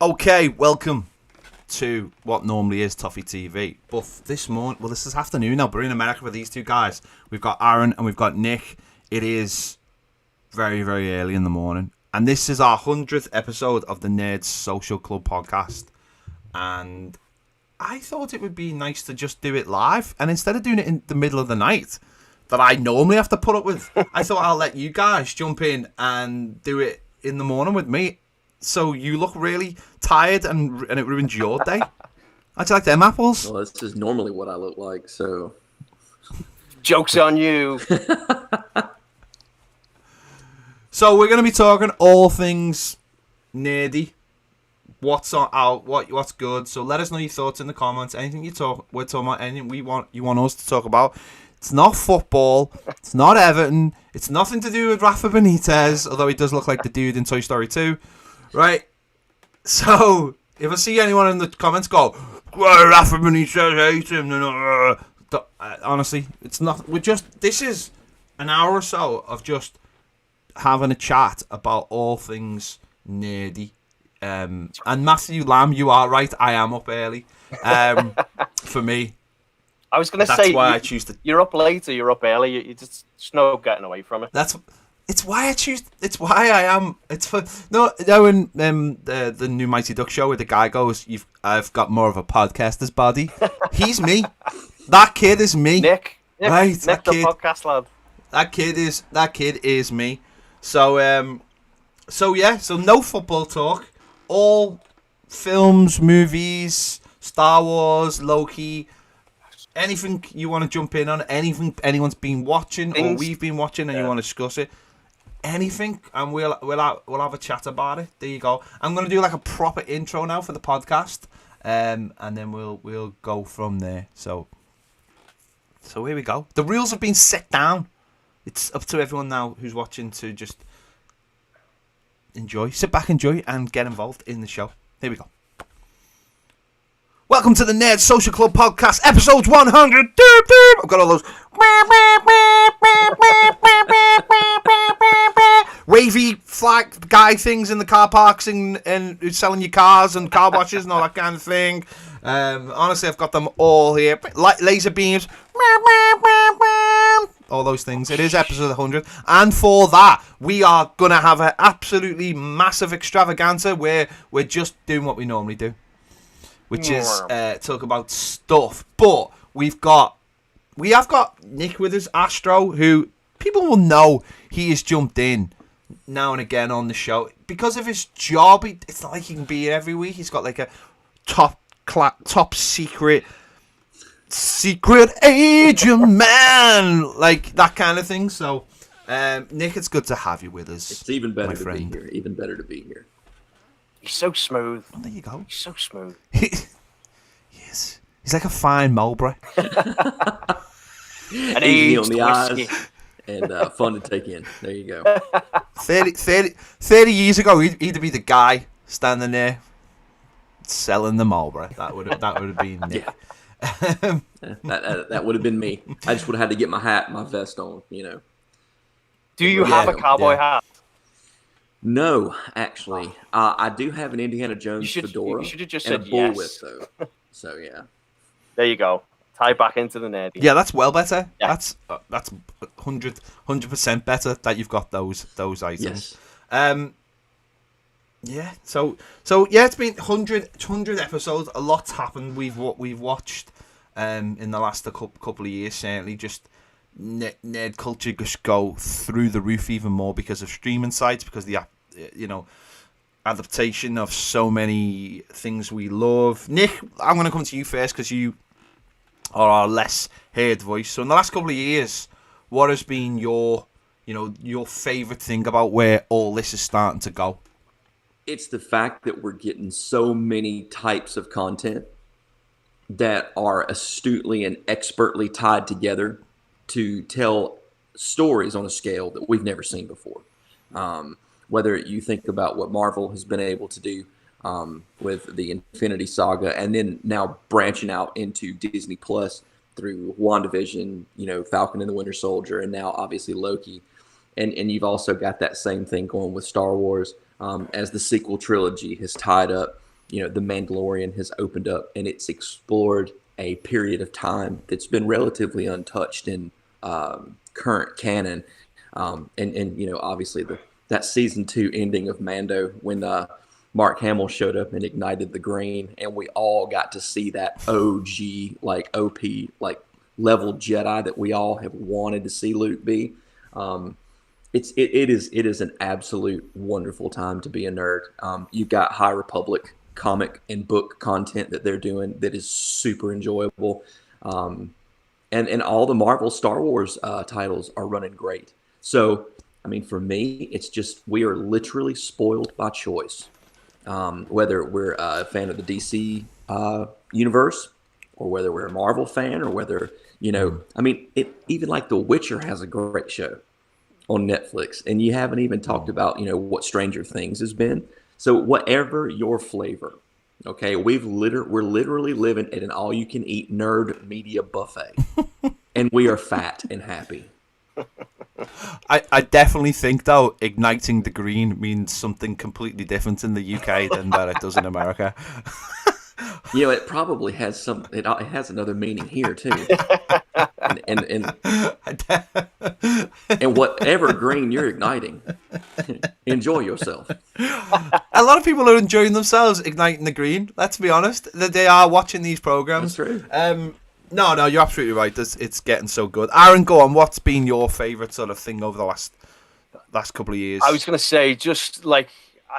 Okay, welcome to what normally is Toffee TV. But this morning, this is afternoon now. We're in America with these two guys. We've got Aaron and we've got Nick. It is very, very early in the morning. And this is our 100th episode of the Nerds Social Club podcast. And I thought it would be nice to just do it live. And instead of doing it in the middle of the night that I normally have to put up with, I thought I'll let you guys jump in and do it in the morning with me. So you look really tired and it ruins your day. How'd you like them apples? Well, this is normally what I look like, so... Joke's on you. So we're going to be talking all things nerdy. What's good. So let us know your thoughts in the comments. Anything we're talking about, anything you want us to talk about. It's not football. It's not Everton. It's nothing to do with Rafa Benitez, although he does look like the dude in Toy Story 2. Right, so if I see anyone in the comments go, well, Rafa Benitez, hate him. Honestly, it's not. This is an hour or so of just having a chat about all things nerdy. And Mathew Lamb, you are right. I am up early. For me, I was going to say, that's why I choose to. You're up late or you're up early. You just no getting away from it. It's why I choose. It's why I am. It's for in the new Mighty Duck show where the guy goes, I've got more of a podcaster's body. He's me. That kid is me. Nick right? Nick, that the kid, podcast lad. That kid is me. So so no football talk. All films, movies, Star Wars, Loki. Anything you want to jump in on? Anything anyone's been watching or we've been watching and you want to discuss it? Anything, and we'll have a chat about it. There you go. I'm gonna do like a proper intro now for the podcast, and then we'll go from there. So here we go. The rules have been set down. It's up to everyone now who's watching to just sit back, enjoy, and get involved in the show. Here we go. Welcome to the Nerd Social Club podcast, episode 100. I've got all those wavy flag guy things in the car parks and selling you cars and car washes and all that kind of thing. Honestly, I've got them all here. Laser beams, all those things. It is episode 100, and for that, we are going to have an absolutely massive extravaganza where we're just doing what we normally do, which is talk about stuff. But we have got Nick with us, Astro, who people will know he has jumped in now and again on the show because of his job. It's not like he can be here every week. He's got like a top secret agent man, like that kind of thing. So, Nick, it's good to have you with us. It's even better to be here. Even better to be here. He's so smooth. Oh, there you go. He's so smooth. Yes. He's like a fine Marlboro. And easy on the eyes and fun to take in. There you go. 30 years ago, he'd be the guy standing there selling the Marlboro. That would have been Nick. Yeah. that would have been me. I just would have had to get my hat and my vest on, Do you have a cowboy hat? No, actually. I do have an Indiana Jones fedora. You should have just and said a bullwhip, yes. though. So, yeah. There you go. Tie back into the nerdy. Yeah, that's well better. Yeah. That's 100% better that you've got those items. Yes. Yeah. So yeah, it's been 100 episodes. A lot's happened. We've watched in the last couple of years. Certainly, just nerd culture just go through the roof even more because of streaming sites, because the adaptation of so many things we love. Nick, I'm going to come to you first because you are our less heard voice. So in the last couple of years, what has been your favourite thing about where all this is starting to go? It's the fact that we're getting so many types of content that are astutely and expertly tied together to tell stories on a scale that we've never seen before. Whether you think about what Marvel has been able to do with the Infinity Saga, and then now branching out into Disney Plus through WandaVision, Falcon and the Winter Soldier, and now obviously Loki. And you've also got that same thing going with Star Wars as the sequel trilogy has tied up The Mandalorian has opened up and it's explored a period of time that's been relatively untouched in current canon. And obviously that season 2 ending of Mando when Mark Hamill showed up and ignited the green, and we all got to see that OG, like OP, like level Jedi that we all have wanted to see Luke be. It is an absolute wonderful time to be a nerd. You've got High Republic comic and book content that they're doing that is super enjoyable, and all the Marvel Star Wars titles are running great. So I mean, for me, it's just we are literally spoiled by choice. Whether we're a fan of the DC universe, or whether we're a Marvel fan, or whether I mean, even like The Witcher has a great show on Netflix, and you haven't even talked about what Stranger Things has been. So whatever your flavor, okay, we're literally living at an all-you-can-eat nerd media buffet, and we are fat and happy. I definitely think, though, igniting the green means something completely different in the UK than that it does in America. It probably has it has another meaning here too. And whatever green you're igniting, enjoy yourself. A lot of people are enjoying themselves igniting the green. Let's be honest, that they are watching these programs. That's true. No, you're absolutely right. It's getting so good. Aaron, go on. What's been your favourite sort of thing over the last couple of years? I was going to say, just like,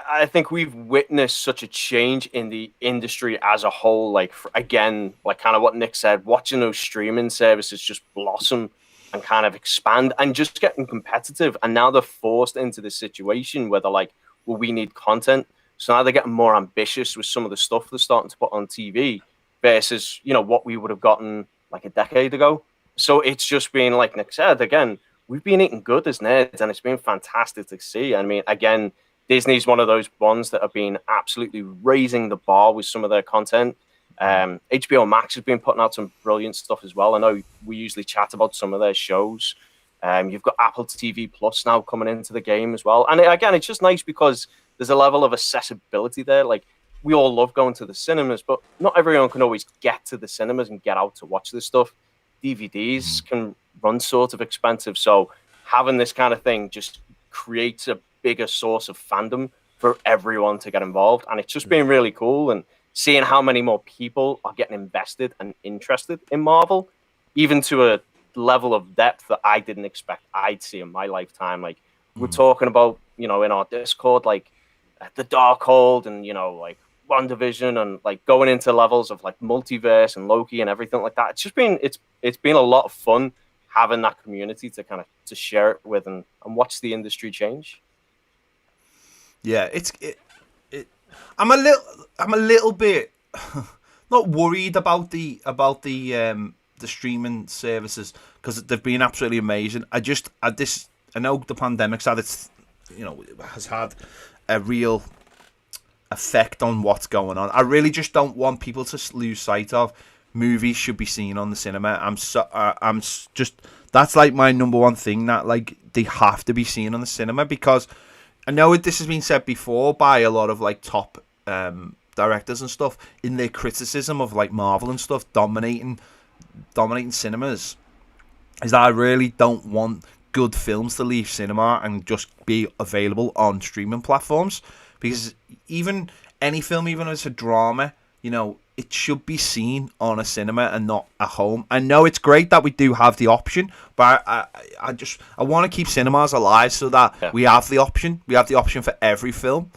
I think we've witnessed such a change in the industry as a whole. Like, again, like kind of what Nick said, watching those streaming services just blossom and kind of expand and just getting competitive. And now they're forced into this situation where they're like, well, we need content. So now they're getting more ambitious with some of the stuff they're starting to put on TV versus, what we would have gotten like a decade ago. So it's just been, like Nick said, again, we've been eating good as nerds, and it's been fantastic to see. I mean, again, Disney's one of those ones that have been absolutely raising the bar with some of their content. HBO Max has been putting out some brilliant stuff as well. I know we usually chat about some of their shows. You've got Apple TV Plus now coming into the game as well. And again, it's just nice because there's a level of accessibility there. Like, we all love going to the cinemas, but not everyone can always get to the cinemas and get out to watch this stuff. DVDs can run sort of expensive. So having this kind of thing just creates a bigger source of fandom for everyone to get involved. And it's just been really cool. And seeing how many more people are getting invested and interested in Marvel, even to a level of depth that I didn't expect I'd see in my lifetime. Like, we're talking about, in our Discord, like the Darkhold and, like WandaVision and like going into levels of like multiverse and Loki and everything like that. It's just been, it's been a lot of fun having that community to kind of to share it with and watch the industry change. Yeah, I'm a little bit not worried about the streaming services because they've been absolutely amazing. I know the pandemic's had has had a real effect on what's going on. I really just don't want people to lose sight of movies should be seen on the cinema. That's like my number one thing, that like they have to be seen on the cinema, because I know this has been said before by a lot of like top directors and stuff in their criticism of like Marvel and stuff dominating cinemas, is that I really don't want good films to leave cinema and just be available on streaming platforms, because even any film, even if it's a drama, it should be seen on a cinema and not at home. I know it's great that we do have the option, but I want to keep cinemas alive so that we have the option. We have the option for every film.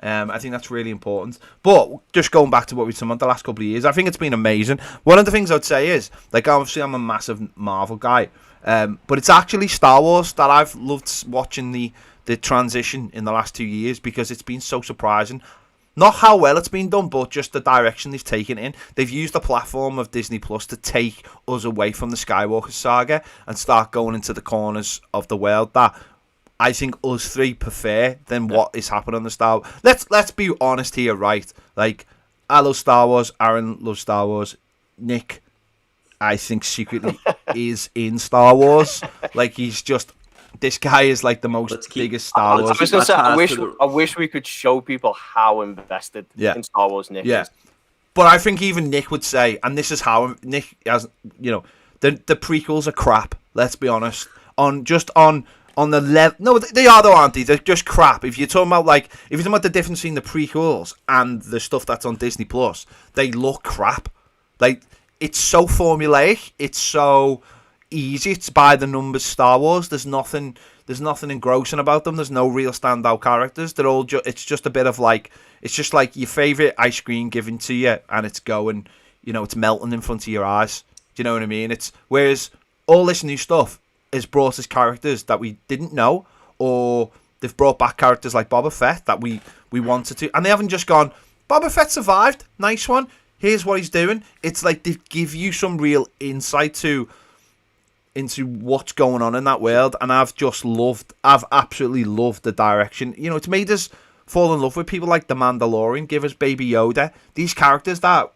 I think that's really important. But just going back to what we've done about the last couple of years, I think it's been amazing. One of the things I'd say is, like, obviously I'm a massive Marvel guy, but it's actually Star Wars that I've loved watching the transition in the last 2 years, because it's been so surprising. Not how well it's been done, but just the direction they've taken in. They've used the platform of Disney Plus to take us away from the Skywalker saga and start going into the corners of the world that I think us three prefer than what is happening on the Star Wars. Let's be honest here, right? Like, I love Star Wars. Aaron loves Star Wars. Nick, I think secretly is in Star Wars. Like, he's just this guy is like the biggest Star Wars. I was going to say, I wish we could show people how invested in Star Wars Nick is. But I think even Nick would say, and this is how Nick has, the prequels are crap. Let's be honest. On the level, no, they are though, aren't they? They're just crap. If you're talking about the difference between the prequels and the stuff that's on Disney Plus, they look crap. Like, it's so formulaic. It's so easy. It's by the numbers Star Wars. There's nothing engrossing about them. There's no real standout characters. They're all it's just a bit of it's just like your favorite ice cream given to you, and it's going, it's melting in front of your eyes. Do you know what I mean? Whereas all this new stuff has brought us characters that we didn't know, or they've brought back characters like Boba Fett that we wanted to, and they haven't just gone, Boba Fett survived, nice one, here's what he's doing. It's like they give you some real insight into what's going on in that world, and I've absolutely loved the direction. It's made us fall in love with people like the Mandalorian, give us Baby Yoda, these characters that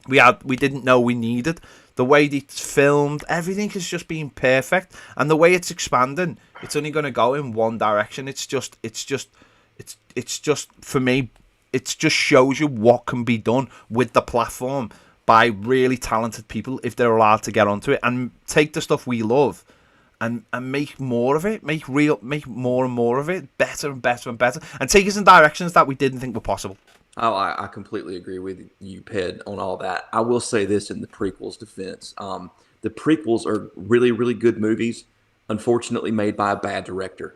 we didn't know we needed. The way it's filmed, everything has just been perfect, and the way it's expanding, it's only going to go in one direction. It's just for me, it just shows you what can be done with the platform by really talented people if they're allowed to get onto it and take the stuff we love and make more of it, make more and more of it, better and better and better, and take us in directions that we didn't think were possible. Oh, I completely agree with you, Ped, on all that. I will say this in the prequels' defense. The prequels are really, really good movies, unfortunately made by a bad director.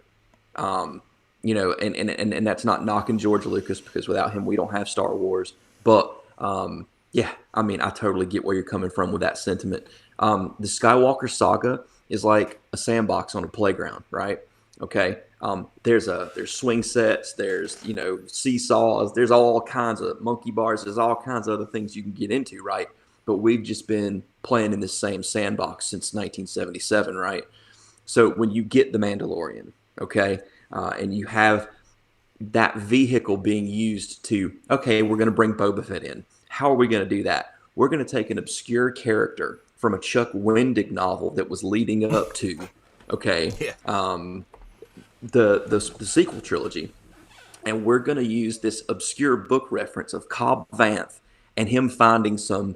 And that's not knocking George Lucas, because without him, we don't have Star Wars. But, I totally get where you're coming from with that sentiment. The Skywalker saga is like a sandbox on a playground, right? Okay. There's swing sets, there's, seesaws, there's all kinds of monkey bars, there's all kinds of other things you can get into, right? But we've just been playing in this same sandbox since 1977, right? So when you get The Mandalorian, okay, and you have that vehicle being used to, okay, we're going to bring Boba Fett in. How are we going to do that? We're going to take an obscure character from a Chuck Wendig novel that was leading up to, okay, the sequel trilogy, and we're going to use this obscure book reference of Cobb Vanth and him finding some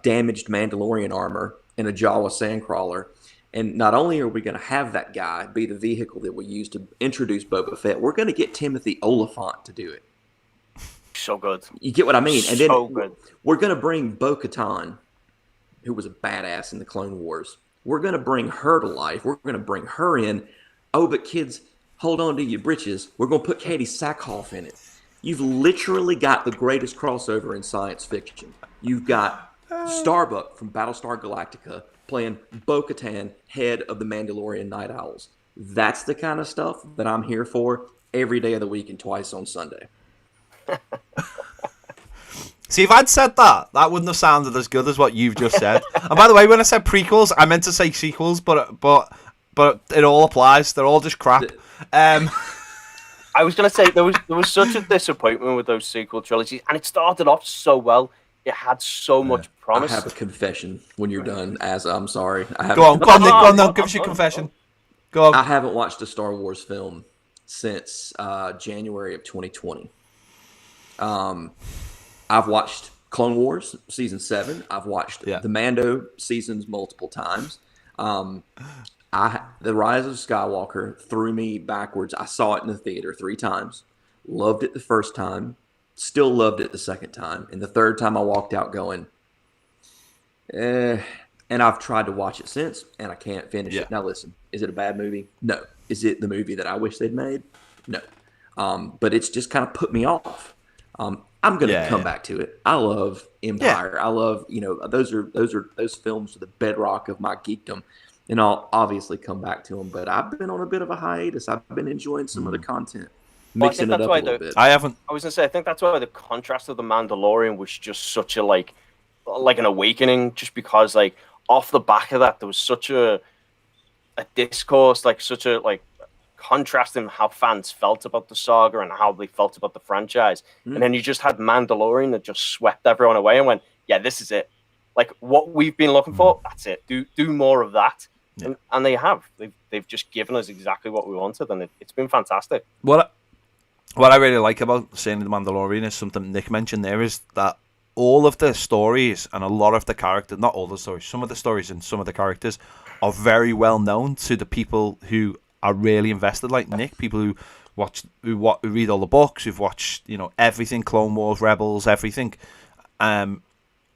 damaged Mandalorian armor in a Jawa sandcrawler. And not only are we going to have that guy be the vehicle that we use to introduce Boba Fett, we're going to get Timothy Oliphant to do it. So good. You get what I mean? And then good. We're going to bring Bo-Katan, who was a badass in the Clone Wars. We're going to bring her to life. We're going to bring her in. Oh, but kids, hold on to your britches. We're going to put Katie Sackhoff in it. You've literally got the greatest crossover in science fiction. You've got Starbuck from Battlestar Galactica playing Bo-Katan, head of the Mandalorian Night Owls. That's the kind of stuff that I'm here for every day of the week and twice on Sunday. See, if I'd said that wouldn't have sounded as good as what you've just said. And by the way, when I said prequels, I meant to say sequels, but it all applies. They're all just crap. I was going to say there was such a disappointment with those sequel trilogies, and it started off so well. It had so much promise. I have a confession when you're done. I'm sorry. Go on, Nick. Give us your confession. Go on. I haven't watched a Star Wars film since January of 2020. I've watched Clone Wars Season 7. I've watched the Mando seasons multiple times. The Rise of Skywalker threw me backwards. I saw it in the theater 3 times. Loved it the first time. Still loved it the second time. And the third time I walked out going, And I've tried to watch it since, and I can't finish it. Now listen, is it a bad movie? No. Is it the movie that I wish they'd made? No. But it's just kind of put me off. I'm going to come back to it. I love Empire. I love, those films are the bedrock of my geekdom, and I'll obviously come back to them. But I've been on a bit of a hiatus. I've been enjoying some of the content, mixing it up a little bit. I haven't. I was going to say, I think that's why the contrast of the Mandalorian was just such a like an awakening, just because off the back of that there was such a discourse, such a contrasting how fans felt about the saga and how they felt about the franchise. And then you just had Mandalorian that just swept everyone away and went, yeah, this is it. What we've been looking for, that's it. Do more of that. and they have. They've just given us exactly what we wanted, and it's been fantastic. What I really like about seeing The Mandalorian is something Nick mentioned there, is that all of the stories and a lot of the characters, not all the stories, some of the stories and some of the characters are very well known to the people who are really invested, like Nick, people who read all the books, who've watched, everything, Clone Wars, Rebels, everything. And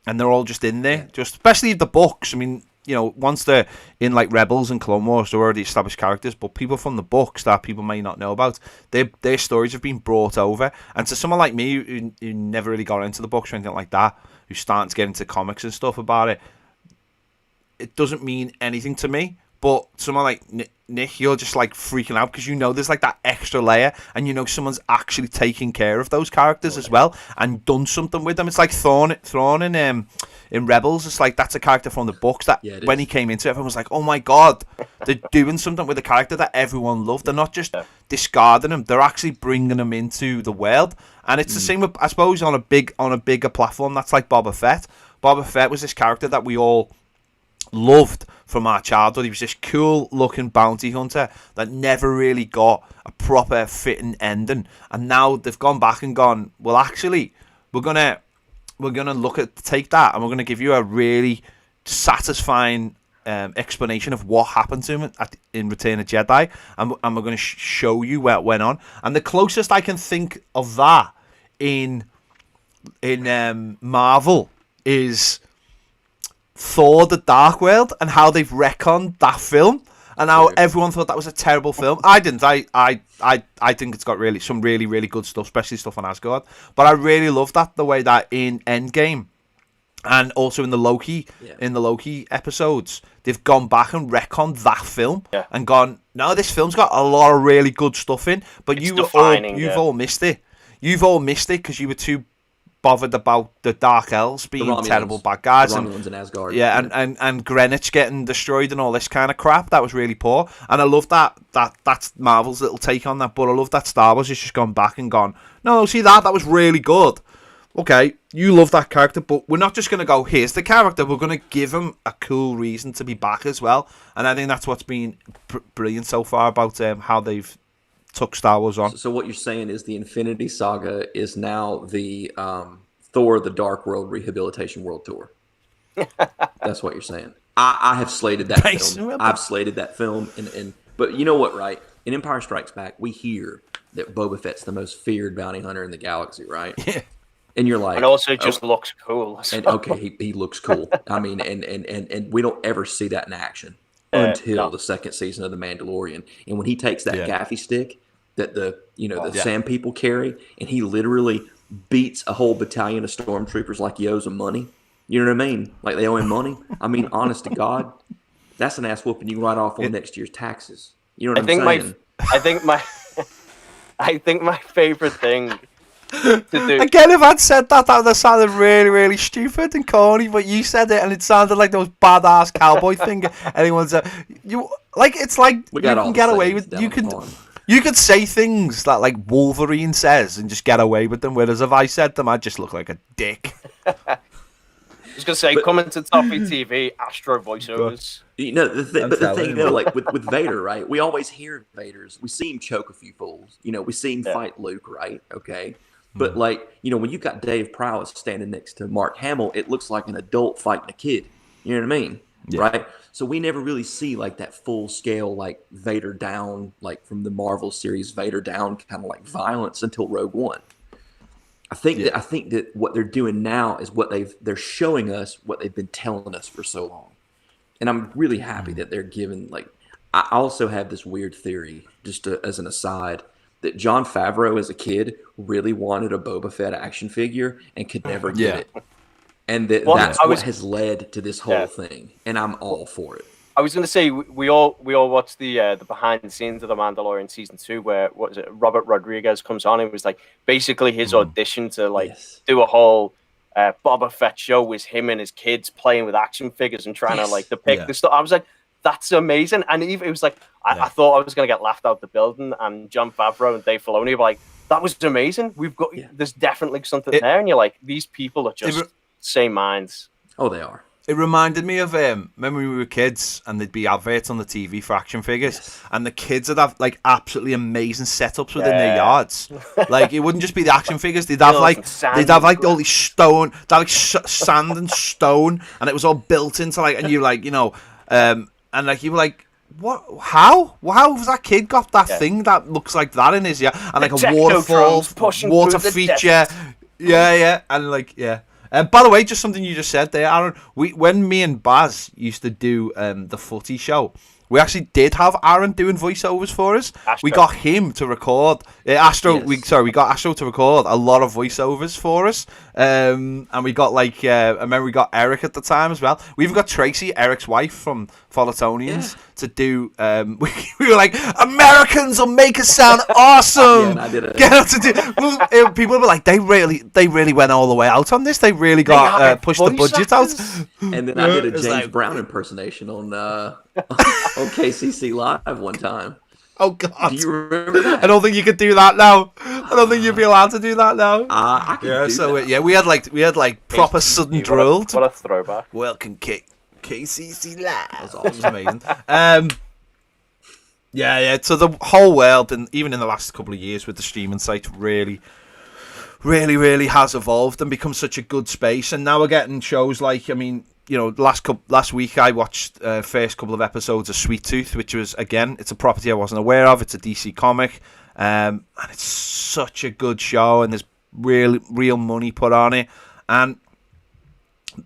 they're all just in there, just especially the books. I mean, once they're in like Rebels and Clone Wars, they're already established characters, but people from the books that people may not know about, their stories have been brought over. And to someone like me who never really got into the books or anything like that, who's starting to get into comics and stuff about it, it doesn't mean anything to me. But someone like Nick, you're just like freaking out because there's like that extra layer, and someone's actually taking care of those characters as well and done something with them. It's like Thrawn in Rebels. It's like that's a character from the books that when he came into it, everyone was like, "Oh my god, they're doing something with a character that everyone loved. They're not just discarding him; they're actually bringing him into the world." And it's the same with, I suppose, on a bigger platform. That's like Boba Fett. Boba Fett was this character that we all loved from our childhood. He was this cool looking bounty hunter that never really got a proper fitting ending, and now they've gone back and gone, well, actually we're gonna take that and we're gonna give you a really satisfying explanation of what happened to him in Return of Jedi, and we're going to show you where it went on. And the closest I can think of that in Marvel is Thor: The Dark World, and how they've retconned that film, and how everyone thought that was a terrible film. I didn't. I think it's got some really, really good stuff, especially stuff on Asgard. But I really love that, the way that in Endgame and also in the Loki episodes, they've gone back and retconned that film and gone, no, this film's got a lot of really good stuff in, but you've all missed it. You've all missed it because you were too bothered about the Dark Elves being terrible bad guys, and Asgard, and Greenwich getting destroyed and all this kind of crap. That was really poor, and I love that's Marvel's little take on that. But I love that Star Wars has just gone back and gone, no, see that was really good. Okay, you love that character, but we're not just going to go, here's the character. We're going to give him a cool reason to be back as well. And I think that's what's been brilliant so far about how they've took Star Wars on. So what you're saying is the Infinity Saga is now the Thor: The Dark World Rehabilitation World Tour. That's what you're saying. I have slated that film. I've slated that film. But you know what, right? In Empire Strikes Back, we hear that Boba Fett's the most feared bounty hunter in the galaxy, right? Yeah. And you're like, and also just looks cool. And okay, he looks cool. I mean, and we don't ever see that in action until the second season of The Mandalorian. And when he takes that gaffy stick that the Sand people carry, and he literally beats a whole battalion of stormtroopers like he owes them money. You know what I mean? Like they owe him money. I mean, honest to God, that's an ass whooping you can write off on next year's taxes. You know what I'm saying? I think my favorite thing to do. Again, if I'd said that would have sounded really, really stupid and corny, but you said it and it sounded like those badass cowboy thing. Anyone's it's like you can get away with you could say things that like Wolverine says and just get away with them, whereas if I said them, I'd just look like a dick. I was gonna say, coming to Toffee TV, Astro voiceovers. The thing though, like with Vader, right? We always hear Vader's. We see him choke a few fools. We see him fight Luke, right? Okay. But when you got Dave Prowse standing next to Mark Hamill, it looks like an adult fighting a kid. You know what I mean? Yeah. Right? So we never really see like that full scale, like Vader down, like from the Marvel series, Vader down kind of like violence until Rogue One. I think that what they're doing now is they're showing us what they've been telling us for so long. And I'm really happy that they're giving, I also have this weird theory, just as an aside, that Jon Favreau as a kid really wanted a Boba Fett action figure and could never get it. And that's what has led to this whole thing. And I'm all for it. I was going to say, we all watched the behind the scenes of The Mandalorian season 2, where Robert Rodriguez comes on and was like basically his audition to do a whole Boba Fett show was him and his kids playing with action figures and trying to depict the stuff. I was like, that's amazing. And it was like, I thought I was going to get laughed out the building, and Jon Favreau and Dave Filoni were like, that was amazing. We've got, there's definitely something there. And you're like, these people are just same minds. Oh, they are. It reminded me of remember when we were kids and there'd be adverts on the TV for action figures, and the kids would have like absolutely amazing setups within their yards. Like it wouldn't just be the action figures; they'd have like all these stone, sand and stone, and it was all built into like, and you like and like you were like, what? How has that kid got that thing that looks like that in his yard, and like a waterfall, water feature, and like by the way, just something you just said there, Aaron. When me and Baz used to do the footy show, we actually did have Aaron doing voiceovers for us. Astro. We got him to record Astro. Yes. We got Astro to record a lot of voiceovers for us. And we got like I remember we got Eric at the time as well. We even got Tracy, Eric's wife from Folletonians, to do. We were like, Americans will make us sound awesome. I did it. Get out to do. People were like, they really went all the way out on this. They really got pushed the budget out. And then I did a James Brown impersonation on KCC Live one time. Oh God! Do you remember that? I don't think you could do that now. I don't think you'd be allowed to do that now. I could do that. We had like proper sudden drill. What a throwback! Welcome, KCC Live. That was amazing. So the whole world, and even in the last couple of years with the streaming site, really has evolved and become such a good space. And now we're getting shows like, I mean, last week I watched first couple of episodes of Sweet Tooth, which was, again, it's a property I wasn't aware of. It's a DC comic, and it's such a good show, and there's real money put on it, and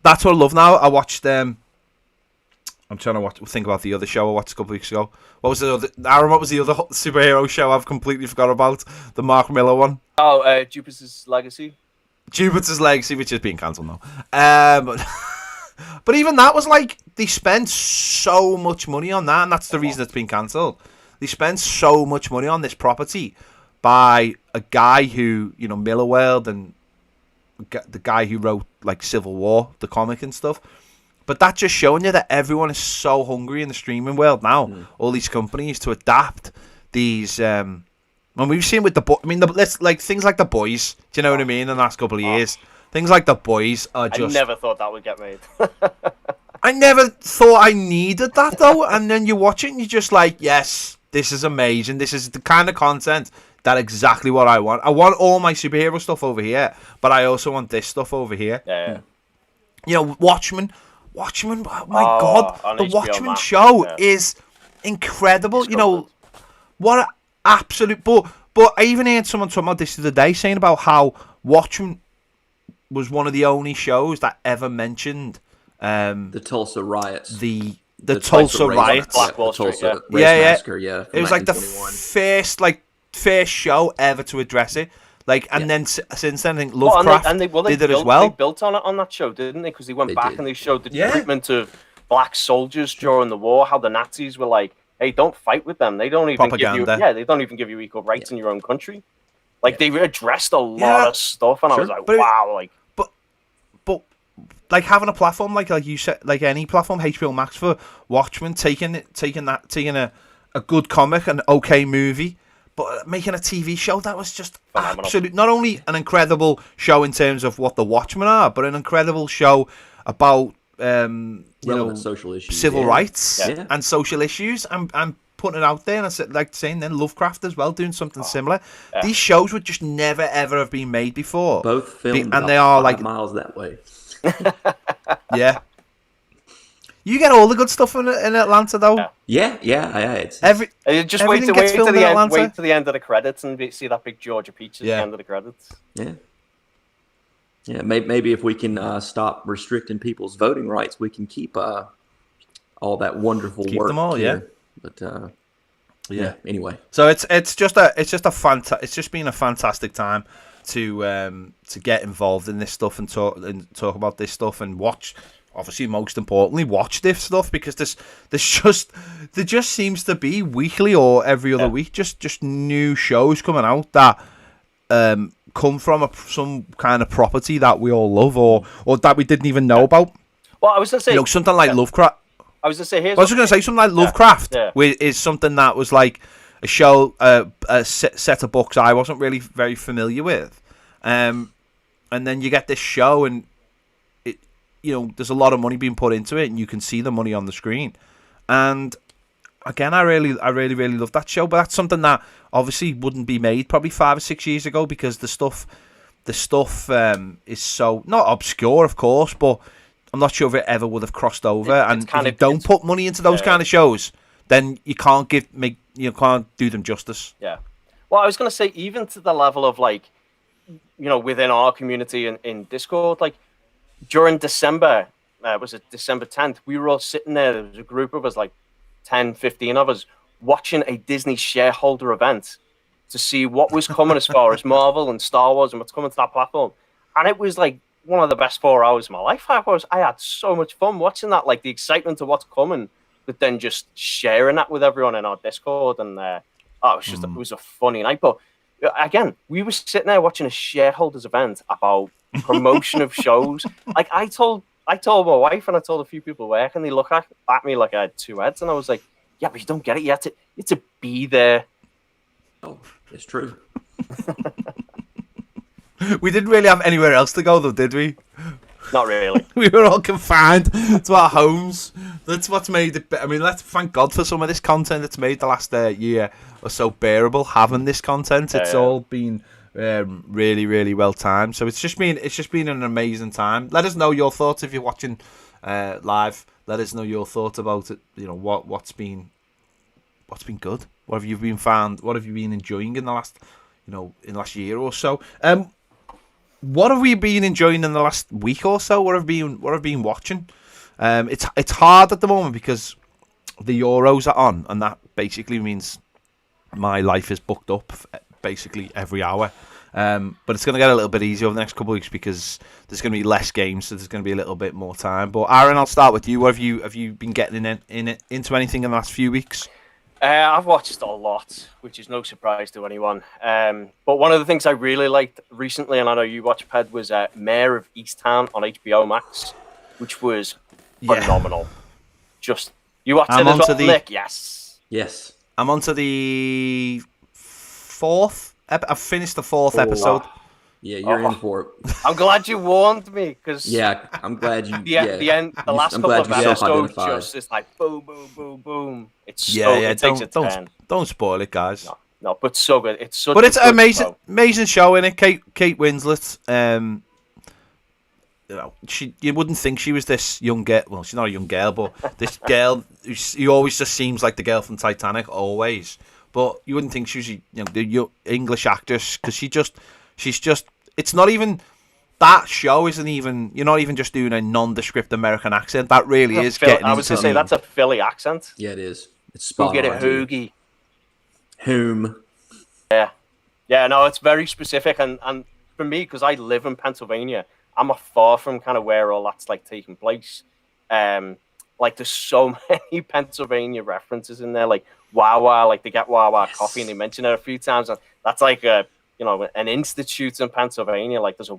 that's what I love now. I watched I'm trying to think about the other show I watched a couple of weeks ago. What was the other superhero show I've completely forgot about? The Mark Miller one. Oh, Jupiter's Legacy. Jupiter's Legacy, which is being cancelled now. But even that was like, they spent so much money on that, and that's the reason it's been cancelled. They spent so much money on this property by a guy who, Millerworld, and the guy who wrote like Civil War, the comic and stuff. But that's just showing you that everyone is so hungry in the streaming world now. All these companies to adapt these. And we've seen with things like The Boys. Do you know what I mean? In the last couple of years, things like The Boys are just. I never thought that would get made. I never thought I needed that though. And then you watch it and you're just like, yes, this is amazing. This is the kind of content that exactly what I want. I want all my superhero stuff over here, but I also want this stuff over here. Yeah. Watchmen. Oh my God, the HBO Watchmen show is incredible. What an absolute. But I even heard someone talking about this the other day, saying about how Watchmen was one of the only shows that ever mentioned the Tulsa riots. The Tulsa riots. Black Wall Street, Massacre, it was like the first show ever to address it. Like, and then since then, I think Lovecraft did it as well. They built on it on that show, didn't they? Because they went back and they showed the treatment of black soldiers during the war. How the Nazis were like, "Hey, don't fight with them. They don't even give you, they don't even give you equal rights in your own country." Like they addressed a lot of stuff, and I was like, "Wow!" Like, but like having a platform like you said, like any platform, HBO Max for Watchmen, taking a good comic, an okay movie. But making a TV show, that was just absolute. Not only an incredible show in terms of what the Watchmen are, but an incredible show about social issues, civil rights, and social issues, and putting it out there. And I said, like saying then Lovecraft as well, doing something similar. Yeah. These shows would just never ever have been made before. Both filmed, and they are like miles that way. Yeah. You get all the good stuff in Atlanta, though. Yeah. Just wait to the end of the credits and see that big Georgia Peach at the end of the credits. Yeah. Maybe if we can stop restricting people's voting rights, we can keep all that wonderful work. Keep them all, here. But anyway. So it's just been a fantastic time to get involved in this stuff and talk about this stuff and watch. Obviously, most importantly, watch this stuff, because there just seems to be weekly or every other week just new shows coming out that come from some kind of property that we all love or that we didn't even know about. Well, I was gonna say something like Lovecraft. I was gonna say something like Lovecraft is something that was like a show, a set of books I wasn't really very familiar with, and then you get this show and. there's a lot of money being put into it, and you can see the money on the screen. And again, I really love that show. But that's something that obviously wouldn't be made probably 5 or 6 years ago, because the stuff is so not obscure, of course, but I'm not sure if it ever would have crossed over. And if you don't put money into those kind of shows, then you can't do them justice. Yeah. Well, I was going to say, even to the level of like, within our community in Discord, like during December, was it December 10th? We were all sitting there was a group of us, like 10, 15 of us, watching a Disney shareholder event to see what was coming as far as Marvel and Star Wars and what's coming to that platform. And it was like one of the best 4 hours of my life. I had so much fun watching that, like the excitement of what's coming, but then just sharing that with everyone in our Discord. And it was a funny night. But again, we were sitting there watching a shareholders event about promotion of shows. Like I told my wife and I told a few people working, they look at me like I had 2 heads, and I was like, yeah, but you don't get it yet. You have to be there. Oh, it's true. We didn't really have anywhere else to go, though, did we? Not really. We were all confined to our homes. That's what's made it. I mean, let's thank God for some of this content that's made the last year or so bearable. Having this content, it's all been really, really well timed. So it's just been an amazing time. Let us know your thoughts if you're watching live. Let us know your thoughts about it. What's been good. What have you been found? What have you been enjoying in the last year or so? What have we been enjoying in the last week or so? What have been watching? It's hard at the moment because the Euros are on, and that basically means my life is booked up basically every hour. But it's going to get a little bit easier over the next couple of weeks because there's going to be less games, so there's going to be a little bit more time. But Aaron, I'll start with you. What have you been getting into anything in the last few weeks? I've watched a lot, which is no surprise to anyone. But one of the things I really liked recently, and I know you watched, Ped, was Mayor of Easttown on HBO Max, which was phenomenal. Just you watched it as well, Nick? Yes. I'm on to the 4th. I've finished the 4th episode. Yeah, you're in for it. I'm glad you warned me because I'm glad you. The end, the last couple of episodes, just it's like boom, boom, boom, boom. It's it takes a 10. Don't spoil it, guys. No, but so good. It's such. But it's an amazing show, innit? Kate Winslet. You wouldn't think she was this young girl. Well, she's not a young girl, but this girl who always just seems like the girl from Titanic, always. But you wouldn't think she was the English actress because she's just. It's not even that show. Isn't even. You're not even just doing a nondescript American accent. That really is getting. I was going to say that's a Philly accent. Yeah, it is. It's spot on. Get it, Hoogie. Whom? Yeah. No, it's very specific, and for me, because I live in Pennsylvania, I'm far from kind of where all that's like taking place. Like there's so many Pennsylvania references in there, like Wawa, like they get Wawa coffee, and they mention it a few times, and that's like an institute in Pennsylvania. Like there's a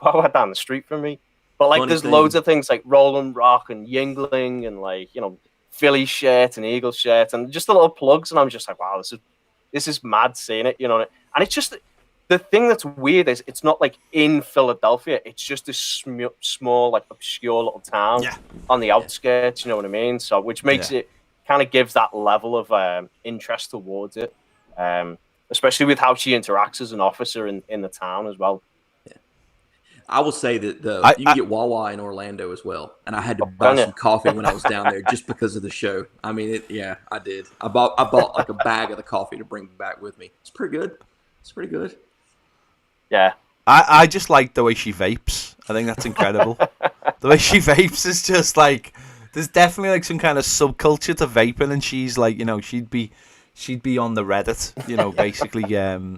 Wawa down the street from me, but like there's loads of things like Rolling Rock and Yingling and like Philly shirt and Eagle shirt and just the little plugs, and I'm just like, wow, this is mad seeing it, and it's just the thing that's weird is it's not like in Philadelphia, it's just this small like obscure little town on the outskirts, you know what I mean? So which makes it kind of gives that level of interest towards it, especially with how she interacts as an officer in the town as well. I will say that you can get Wawa in Orlando as well, and I had to buy some coffee when I was down there just because of the show. I mean, I did. I bought like a bag of the coffee to bring back with me. It's pretty good. Yeah. I just like the way she vapes. I think that's incredible. The way she vapes is just like there's definitely like some kind of subculture to vaping, and she's like she'd be on the Reddit, basically.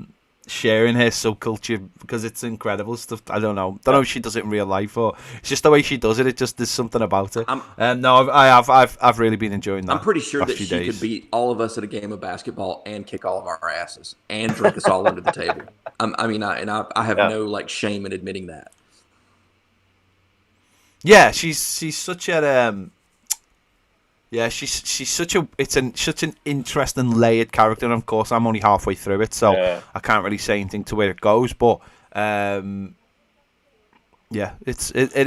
Sharing her subculture because it's incredible stuff. I don't know if she does it in real life or it's just the way she does it. It just there's something about it. I've really been enjoying that. I'm pretty sure that she could beat all of us at a game of basketball and kick all of our asses and drink us all under the table. I have no like shame in admitting that. Yeah, she's such a she's such an interesting layered character, and of course I'm only halfway through it, so I can't really say anything to where it goes. But Yeah,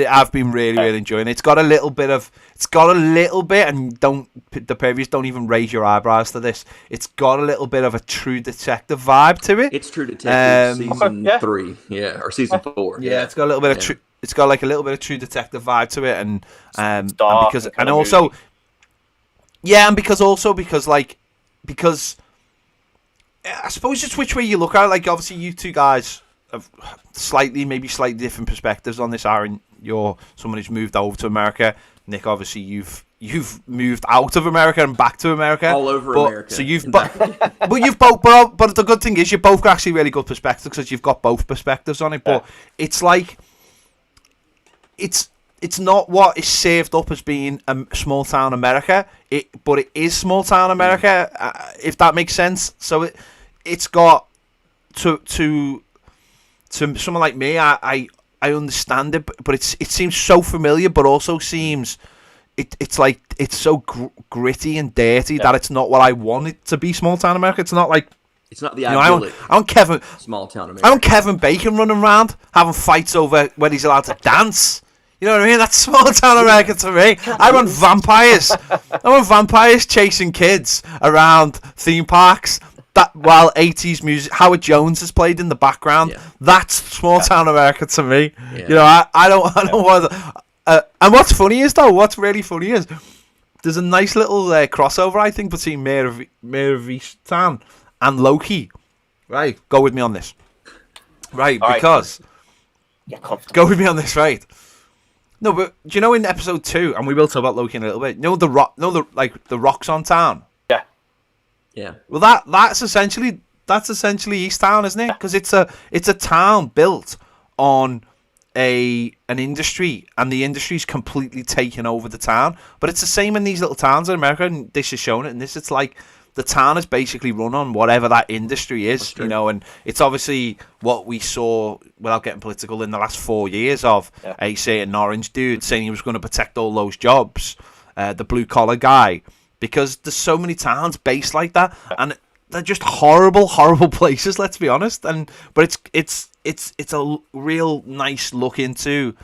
I've been really enjoying it. It's got a little bit, and the previews don't even raise your eyebrows to this. It's got a little bit of a True Detective vibe to it. It's True Detective season 3, or season 4. Yeah, it's got a little bit of it's got like a little bit of True Detective vibe to it, and because I suppose it's which way you look at it. Like, obviously, you two guys have slightly different perspectives on this. Aaron, you're someone who's moved over to America. Nick, obviously, you've moved out of America and back to America. All over America. So but the good thing is you've both got actually really good perspectives because you've got both perspectives on it. But it's like it's not what is saved up as being a small town America. But it is small town America, if that makes sense. So it's got to someone like me, I understand it, but it seems so familiar, but also seems it's like it's so gritty and dirty that it's not what I want it to be. Small town America. It's not like it's not the idyllic. I want Kevin small town America. I want Kevin Bacon running around having fights over when he's allowed to dance. You know what I mean? That's small town America to me. I want vampires. I want vampires chasing kids around theme parks. That while 80s music, Howard Jones is played in the background. Yeah. That's small town America to me. Yeah. You know, I don't want to. And what's really funny is there's a nice little crossover, I think, between Mayor of Easttown and Loki. Right, go with me on this. Right, because go with me on this, right? No, but do you know in episode 2, and we will talk about Loki in a little bit. You know the rocks on town. Yeah. Well, that's essentially Easttown, isn't it? Because it's a town built on an industry, and the industry's completely taken over the town. But it's the same in these little towns in America, and this is showing it. And it's like the town is basically run on whatever that industry is, you know. And it's obviously what we saw, without getting political, in the last 4 years of a certain orange dude saying he was going to protect all those jobs, the blue collar guy. Because there's so many towns based like that, and they're just horrible places. Let's be honest. But it's a real nice look into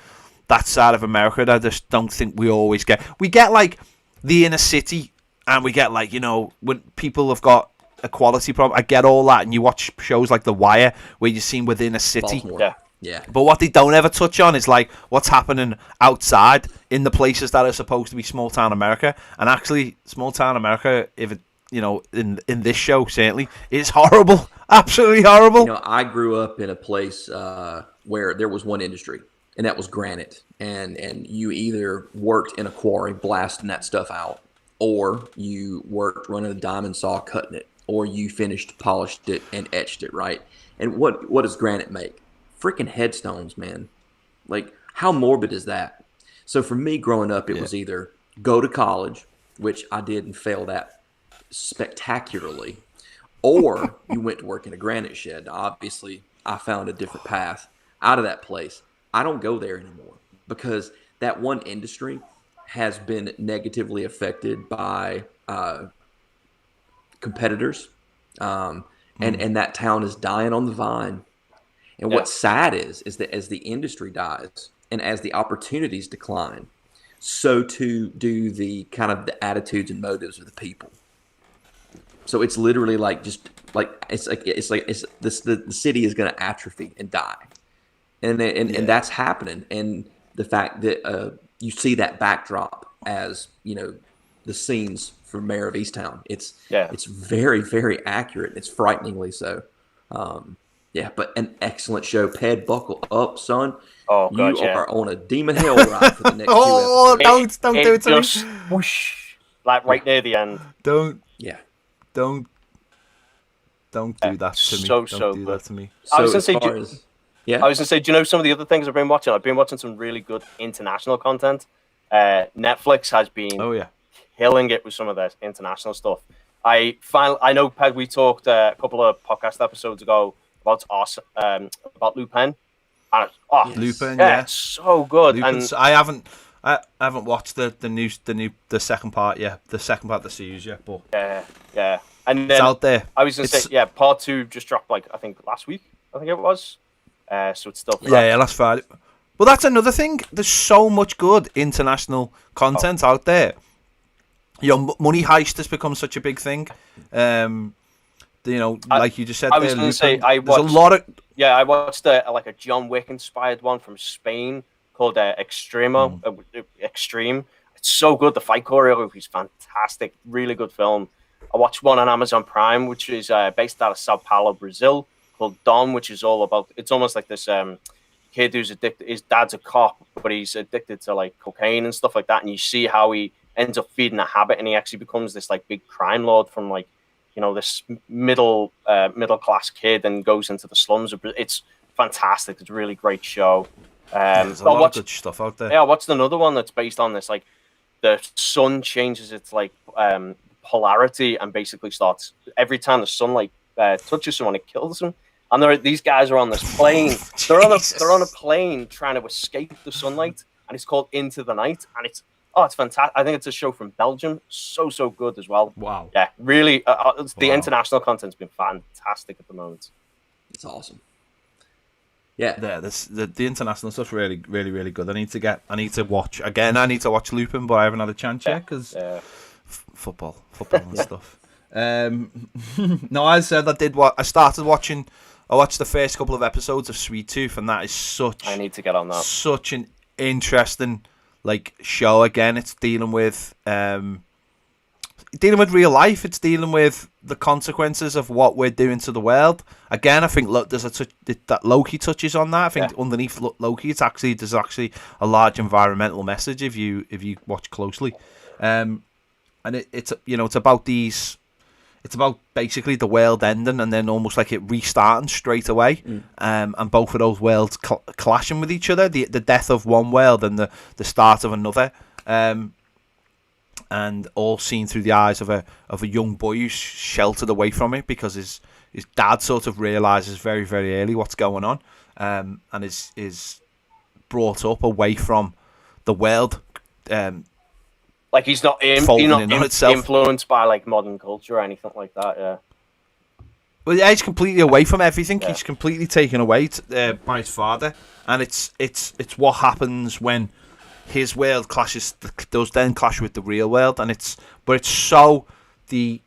that side of America that I just don't think we always get. We get like the inner city, and we get like, you know, when people have got a quality problem. I get all that, and you watch shows like The Wire where you're seen within a city. Baltimore. Yeah. But what they don't ever touch on is like what's happening outside in the places that are supposed to be small town America. And actually, small town America, if it, you know, in this show certainly, is horrible, absolutely horrible. You know, I grew up in a place where there was one industry, and that was granite. And you either worked in a quarry blasting that stuff out, or you worked running a diamond saw cutting it, or you polished it and etched it, right? And what does granite make? Freaking headstones, man. Like, how morbid is that? So for me growing up, it was either go to college, which I did and failed at spectacularly, or you went to work in a granite shed. Obviously, I found a different path out of that place. I don't go there anymore because that one industry has been negatively affected by competitors, and that town is dying on the vine. And what's sad is that as the industry dies and as the opportunities decline, so too do the kind of the attitudes and motives of the people. So it's literally like the city is going to atrophy and die, and that's happening. And the fact that you see that backdrop as, you know, the scenes for Mayor of Easttown, it's very, very accurate. It's frighteningly so. But an excellent show. Ped, buckle up, son. Oh, God, you are on a demon hell ride for the next 2 episodes. Don't do it to just me. Whoosh, like right near the end. Don't do that to me. Don't do that to me. I was gonna say, do you know some of the other things I've been watching? I've been watching some really good international content. Netflix has been killing it with some of their international stuff. I know, Ped, we talked a couple of podcast episodes ago about Lupin. And Lupin, it's so good. Lupin's, I haven't watched the second part yet. The second part of the series yet, but and then it's out there. I was gonna say, part 2 just dropped, like, I think last week. I think it was. So it's still fresh. Last Friday. Well, that's another thing. There's so much good international content out there. Money Heist has become such a big thing. Like you just said, I was going to say, there's a lot of. Yeah, I watched a John Wick inspired one from Spain called Extremo. Extreme. It's so good. The fight choreography is fantastic. Really good film. I watched one on Amazon Prime, which is based out of Sao Paulo, Brazil, called Dom, which is all about. It's almost like this kid who's addicted. His dad's a cop, but he's addicted to like cocaine and stuff like that. And you see how he ends up feeding a habit, and he actually becomes this like big crime lord from like this middle class kid, and goes into the slums. It's fantastic. It's a really great show. There's a lot of good stuff out there. Yeah, I watched another one that's based on this. Like the sun changes its like polarity, and basically starts every time the sunlight touches someone, it kills them. And these guys are on this plane. they're on a plane trying to escape the sunlight, and it's called Into the Night, and it's fantastic. I think it's a show from Belgium. So good as well. Wow. Yeah, really. The international content's been fantastic at the moment. It's awesome. Yeah. The international stuff's really, really, really good. I need to watch again. I need to watch Lupin, but I haven't had a chance yet because football and stuff. No, I said I watched the first couple of episodes of Sweet Tooth, and that is such. I need to get on that. Such an interesting show. Again, it's dealing with real life. It's dealing with the consequences of what we're doing to the world. Again, I think there's that Loki touches on that. I think underneath Loki, there's actually a large environmental message if you watch closely, and it's about these. It's about basically the world ending and then almost like it restarting straight away, and both of those worlds clashing with each other. The death of one world and the start of another, and all seen through the eyes of a young boy who's sheltered away from it because his dad sort of realizes very, very early what's going on, and is brought up away from the world. Like he's not influenced by like modern culture or anything like that. Yeah. Well, yeah, he's completely away from everything. Yeah. He's completely taken away by his father, and it's what happens when his world does then clash with the real world, and it's so the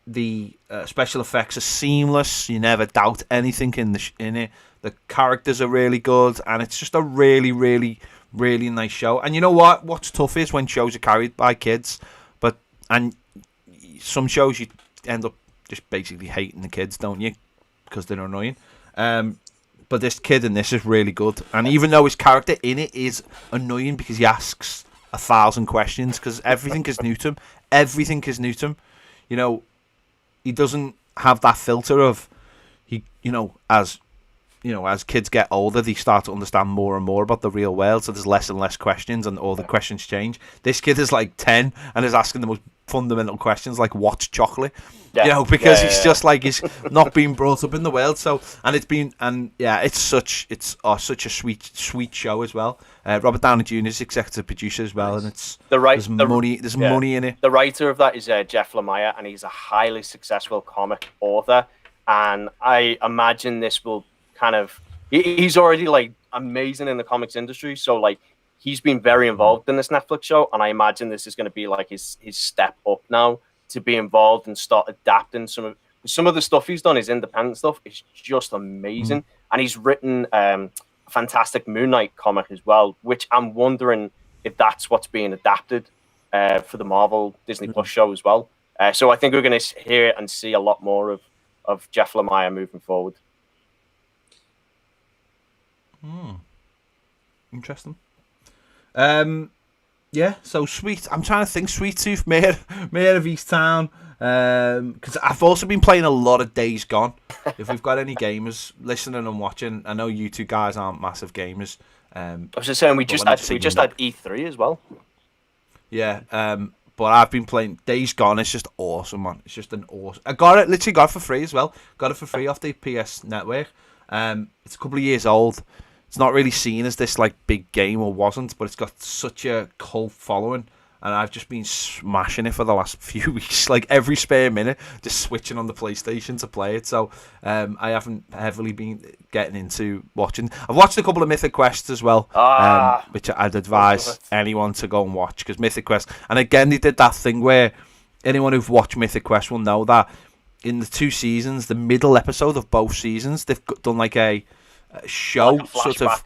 special effects are seamless. You never doubt anything in it. The characters are really good, and it's just a really, really, really nice show. And you know what? What's tough is when shows are carried by kids, and some shows you end up just basically hating the kids, don't you? Because they're annoying. But this kid in this is really good, and even though his character in it is annoying because he asks 1,000 questions because everything is new to him. He doesn't have that filter of as kids get older, they start to understand more and more about the real world, so there's less and less questions, and all the questions change. This kid is like 10 and is asking the most fundamental questions, like what's chocolate? Because he's just like he's not being brought up in the world. So, it's such a sweet show as well. Robert Downey Jr. is executive producer as well, and it's there's money in it. The writer of that is Jeff Lemire, and he's a highly successful comic author, and I imagine this will he's already like amazing in the comics industry, so like he's been very involved in this Netflix show, and I imagine this is going to be like his step up now to be involved and start adapting some of the stuff he's done. His independent stuff is just amazing, and he's written a fantastic Moon Knight comic as well, which I'm wondering if that's what's being adapted for the Marvel Disney Plus show as well. So I think we're going to hear and see a lot more of Jeff Lemire moving forward. Interesting. So Sweet. I'm trying to think. Sweet Tooth, Mayor of Easttown. Because I've also been playing a lot of Days Gone. If we've got any gamers listening and watching, I know you two guys aren't massive gamers. I was just saying we just had E3 as well. Yeah. But I've been playing Days Gone. It's just awesome, man. It's just an awesome. I literally got it for free as well. Got it for free off the PS Network. It's a couple of years old. It's not really seen as this like big game, or wasn't, but it's got such a cult following, and I've just been smashing it for the last few weeks. Like every spare minute, just switching on the PlayStation to play it. So I haven't heavily been getting into watching. I've watched a couple of Mythic Quests as well, which I'd advise anyone to go and watch, because Mythic Quest. And again, they did that thing where anyone who've watched Mythic Quest will know that in the 2 seasons, the middle episode of both seasons, they've done like a show, like a sort of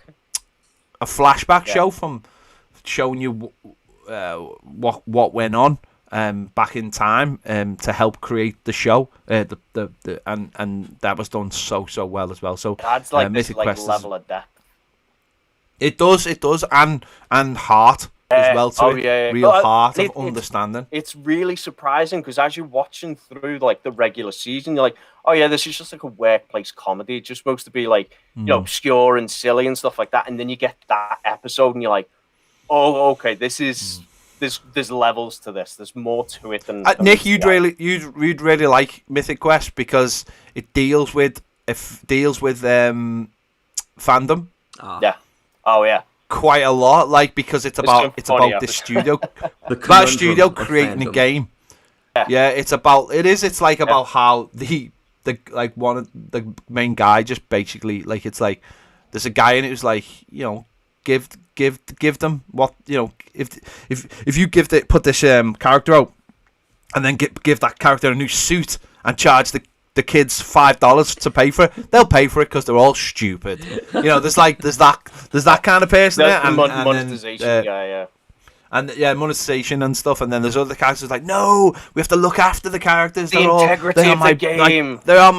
a flashback show from showing you what went on back in time to help create the show. And that was done so well as well. So it adds like this Mythic like Quest level of depth. It does, and heart as well to it. Yeah. Real heart of understanding. It's really surprising because as you're watching through like the regular season, you're like, oh yeah, this is just like a workplace comedy. It's just supposed to be like obscure and silly and stuff like that. And then you get that episode and you're like, oh, okay, this is there's levels to this. There's more to it than Nick. You'd really like Mythic Quest because it deals with fandom. Yeah. Oh yeah. Quite a lot, like, because it's about the studio, about studio creating a game. Yeah, it's about how the like one of the main guy just basically like, it's like there's a guy in it who's like, give them what, if you put this character out and then give that character a new suit and charge the kids $5 to pay for it, they'll pay for it because they're all stupid. There's that kind of person there, and monetization guy, and monetization and stuff. And then there's other characters like, no, we have to look after the characters. The integrity of the game. They are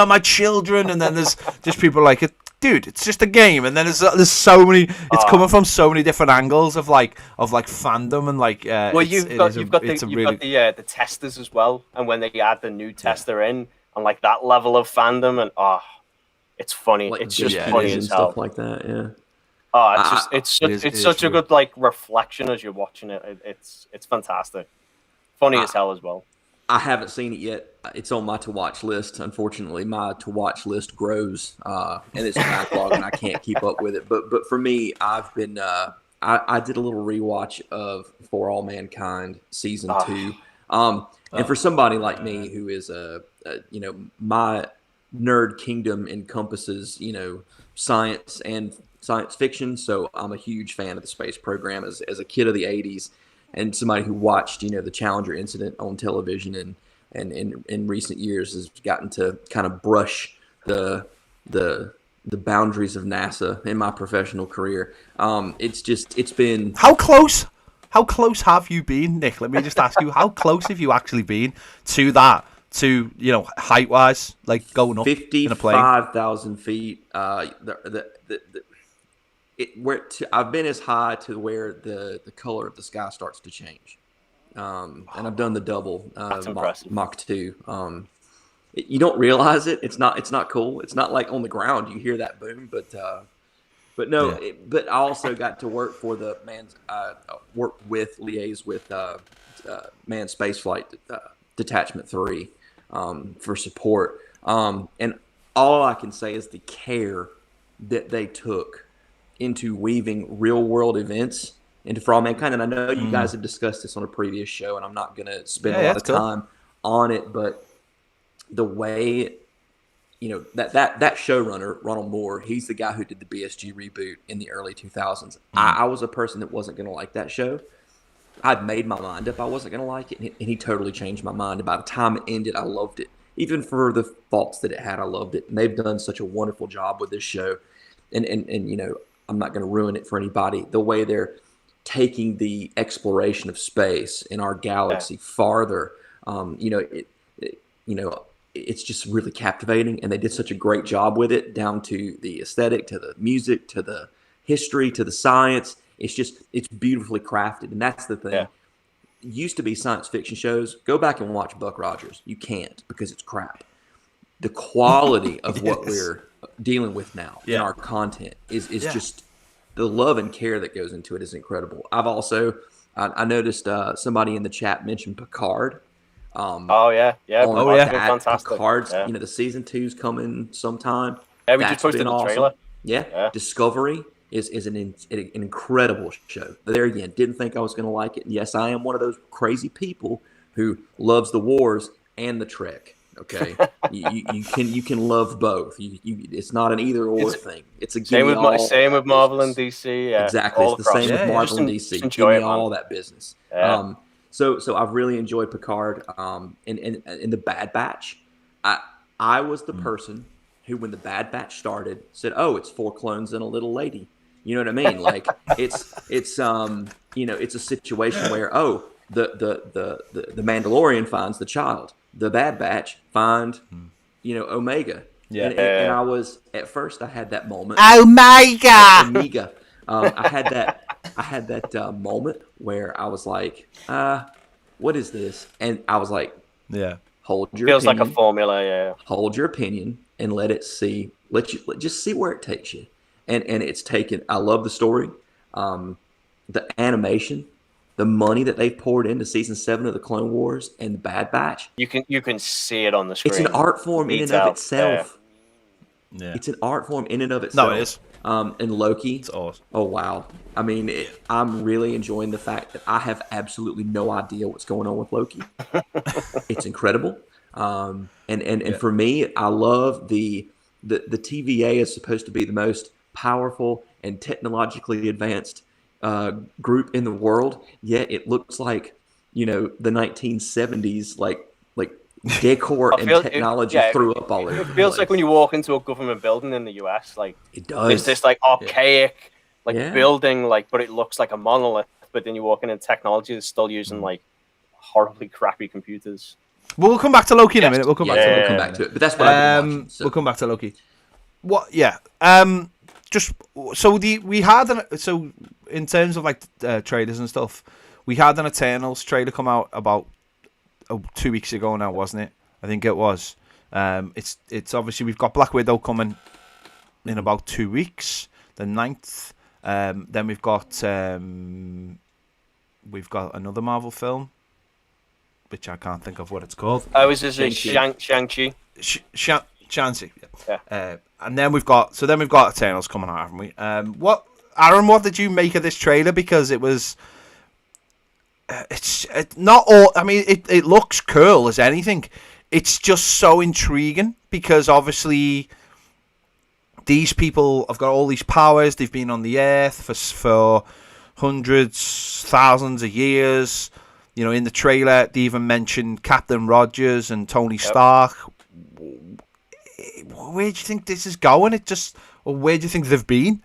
my children. And then there's just people like, dude, it's just a game. And then there's so many. It's coming from so many different angles of fandom and like. Well, you've got the testers as well, and when they add the new tester in. And like that level of fandom, and it's funny. Like it's just funny as hell. Stuff like that, yeah. It's such a good like reflection as you're watching it. It's fantastic. Funny as hell as well. I haven't seen it yet. It's on my to watch list. Unfortunately, my to watch list grows, and it's a backlog, and I can't keep up with it. But for me, I've been I did a little rewatch of For All Mankind season 2. And for somebody like me who is my nerd kingdom encompasses, science and science fiction. So I'm a huge fan of the space program as a kid of the 80s, and somebody who watched, the Challenger incident on television and in recent years has gotten to kind of brush the boundaries of NASA in my professional career. It's been How close have you been, Nick? Let me just ask you, how close have you actually been to that? To, height-wise, like going up in a plane? 55,000 feet. I've been as high to where the color of the sky starts to change. And I've done the double Mach 2. You don't realize it. It's not cool. It's not like on the ground you hear that boom, but no. Yeah. But I also got to work for the liaise with Manned Spaceflight Detachment 3 for support. And all I can say is the care that they took into weaving real world events into For All Mankind. And I know you guys have discussed this on a previous show, and I'm not going to spend a lot of time on it, but the way, that showrunner, Ronald Moore, he's the guy who did the BSG reboot in the early 2000s. I was a person that wasn't going to like that show. I'd made my mind up I wasn't going to like it, and he totally changed my mind. And by the time it ended, I loved it. Even for the faults that it had, I loved it. And they've done such a wonderful job with this show. And I'm not going to ruin it for anybody. The way they're taking the exploration of space in our galaxy farther, it's just really captivating. And they did such a great job with it, down to the aesthetic, to the music, to the history, to the science. It's beautifully crafted. And that's the thing. Yeah. Used to be science fiction shows. Go back and watch Buck Rogers. You can't, because it's crap. The quality of what we're dealing with now in our content is just, the love and care that goes into it is incredible. I've also, I noticed somebody in the chat mentioned Picard. Fantastic. Picard's, the season 2's coming sometime. Yeah, we just posted the trailer. Yeah. Discovery. is an incredible show. There again, didn't think I was going to like it. And yes, I am one of those crazy people who loves the wars and the Trek. Okay, you can love both. It's not an either or thing. It's a same with Marvel and DC. Yeah, exactly. It's the same with Marvel and DC. Give me all that business. Yeah. So I've really enjoyed Picard. In the Bad Batch, I was the person who, when the Bad Batch started, said, "Oh, it's 4 clones and a little lady." You know what I mean? Like it's it's a situation where the Mandalorian finds the child, the Bad Batch find Omega. Yeah. And I was at first I had that moment. Omega. I had that moment where I was like, what is this? And I was like, yeah. Hold your feels opinion. Like a formula, yeah. Hold your opinion and let just see where it takes you. And it's taken. I love the story, the animation, the money that they've poured into season 7 of the Clone Wars and the Bad Batch. You can see it on the screen. It's an art form in and of itself. Yeah. It's an art form in and of itself. No, it is. And Loki. It's awesome. Oh wow! I mean, I'm really enjoying the fact that I have absolutely no idea what's going on with Loki. It's incredible. And for me, I love the TVA is supposed to be the most powerful and technologically advanced group in the world. Yet it looks like the 1970s, like decor and technology threw up all over. It feels like when you walk into a government building in the US, like it does. It's this like archaic building, but it looks like a monolith. But then you walk in and technology is still using like horribly crappy computers. We'll come back to Loki in a minute. We'll come back to it. But that's what I've been watching. So. We'll come back to Loki. What? Yeah. Just so so in terms of trailers and stuff, we had an Eternals trailer come out about 2 weeks ago now, wasn't it? I think it was. It's obviously we've got Black Widow coming in about 2 weeks, the 9th. Then we've got another Marvel film, which I can't think of what it's called. Oh, is this Shang-Chi? Shang-Chi. Yeah. And then we've got Eternals coming out, haven't we? What did you make of this trailer? Because it was. It's not all. I mean, it looks cool as anything. It's just so intriguing because obviously these people have got all these powers. They've been on the Earth for hundreds, thousands of years. In the trailer, they even mentioned Captain Rogers and Tony Stark. Where do you think this is going? Or where do you think they've been?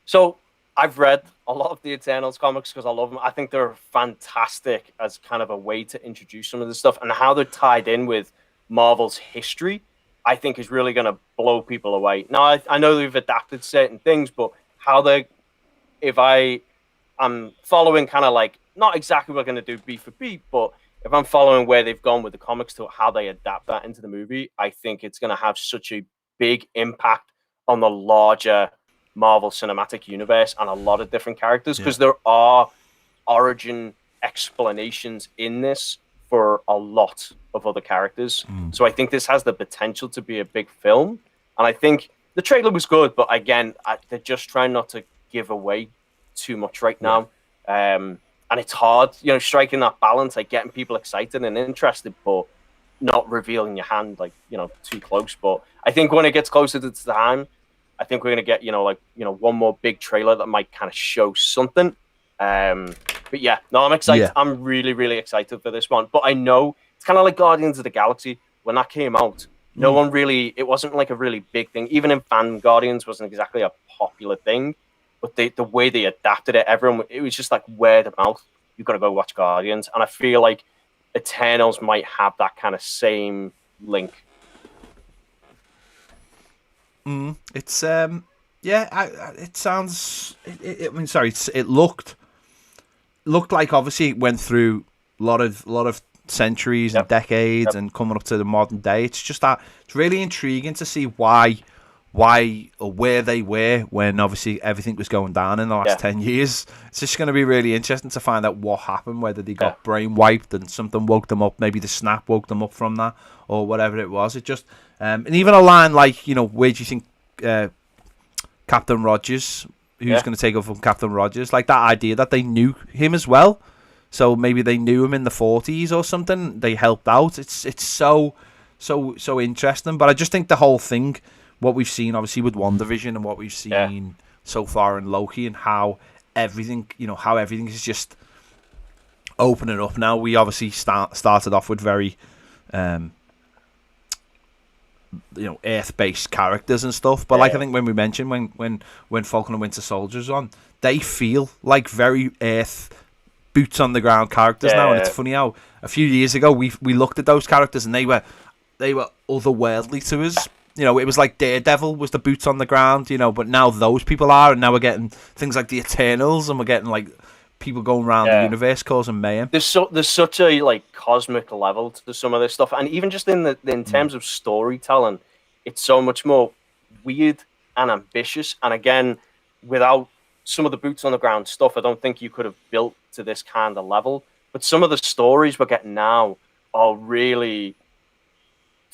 So I've read a lot of the Eternals comics because I love them. I think they're fantastic as kind of a way to introduce some of this stuff, and how they're tied in with Marvel's history, I think is really going to blow people away. Now, I know they've adapted certain things, but if I'm following kind of not exactly what they're going to do beat for beat, but if I'm following where they've gone with the comics to how they adapt that into the movie, I think it's going to have such a big impact on the larger Marvel Cinematic Universe and a lot of different characters, because there are origin explanations in this for a lot of other characters. So I think this has the potential to be a big film. And I think the trailer was good, but again, they're just trying not to give away too much right now. And it's hard, striking that balance, getting people excited and interested, but not revealing your hand, too close. But I think when it gets closer to the time, I think we're going to get, one more big trailer that might kind of show something. But yeah, no, I'm excited. Yeah. I'm really, really excited for this one. But I know it's kind of like Guardians of the Galaxy. When that came out, no one really, it wasn't like a really big thing. Even in fan Guardians wasn't exactly a popular thing. But the way they adapted it, it was just like word of mouth. You've got to go watch Guardians. And I feel like Eternals might have that kind of same link. It's it sounds. It looked like obviously it went through a lot of centuries and decades and coming up to the modern day. It's just that it's really intriguing to see why or where they were when obviously everything was going down in the last 10 years. It's just going to be really interesting to find out what happened, whether they got brain wiped and something woke them up, maybe the snap woke them up from that or whatever it was. It just and even a line like, where do you think Captain Rogers who's going to take over from Captain Rogers. Like that idea that they knew him as well, so maybe they knew him in the 40s or something. They helped out. It's so interesting. But I just think the whole thing, what we've seen obviously with WandaVision and what we've seen so far in Loki, and how everything is just opening up now. We obviously started off with very Earth-based characters and stuff, but I think when we mentioned when Falcon and Winter Soldier's on, they feel like very Earth, boots on the ground characters now. And it's funny how a few years ago we looked at those characters and they were otherworldly to us. It was like Daredevil was the boots on the ground, but now those people are, and now we're getting things like the Eternals, and we're getting like people going around the universe causing mayhem. There's such a like cosmic level to some of this stuff, and even just in terms of storytelling, it's so much more weird and ambitious. And again, without some of the boots on the ground stuff, I don't think you could have built to this kind of level. But some of the stories we're getting now are really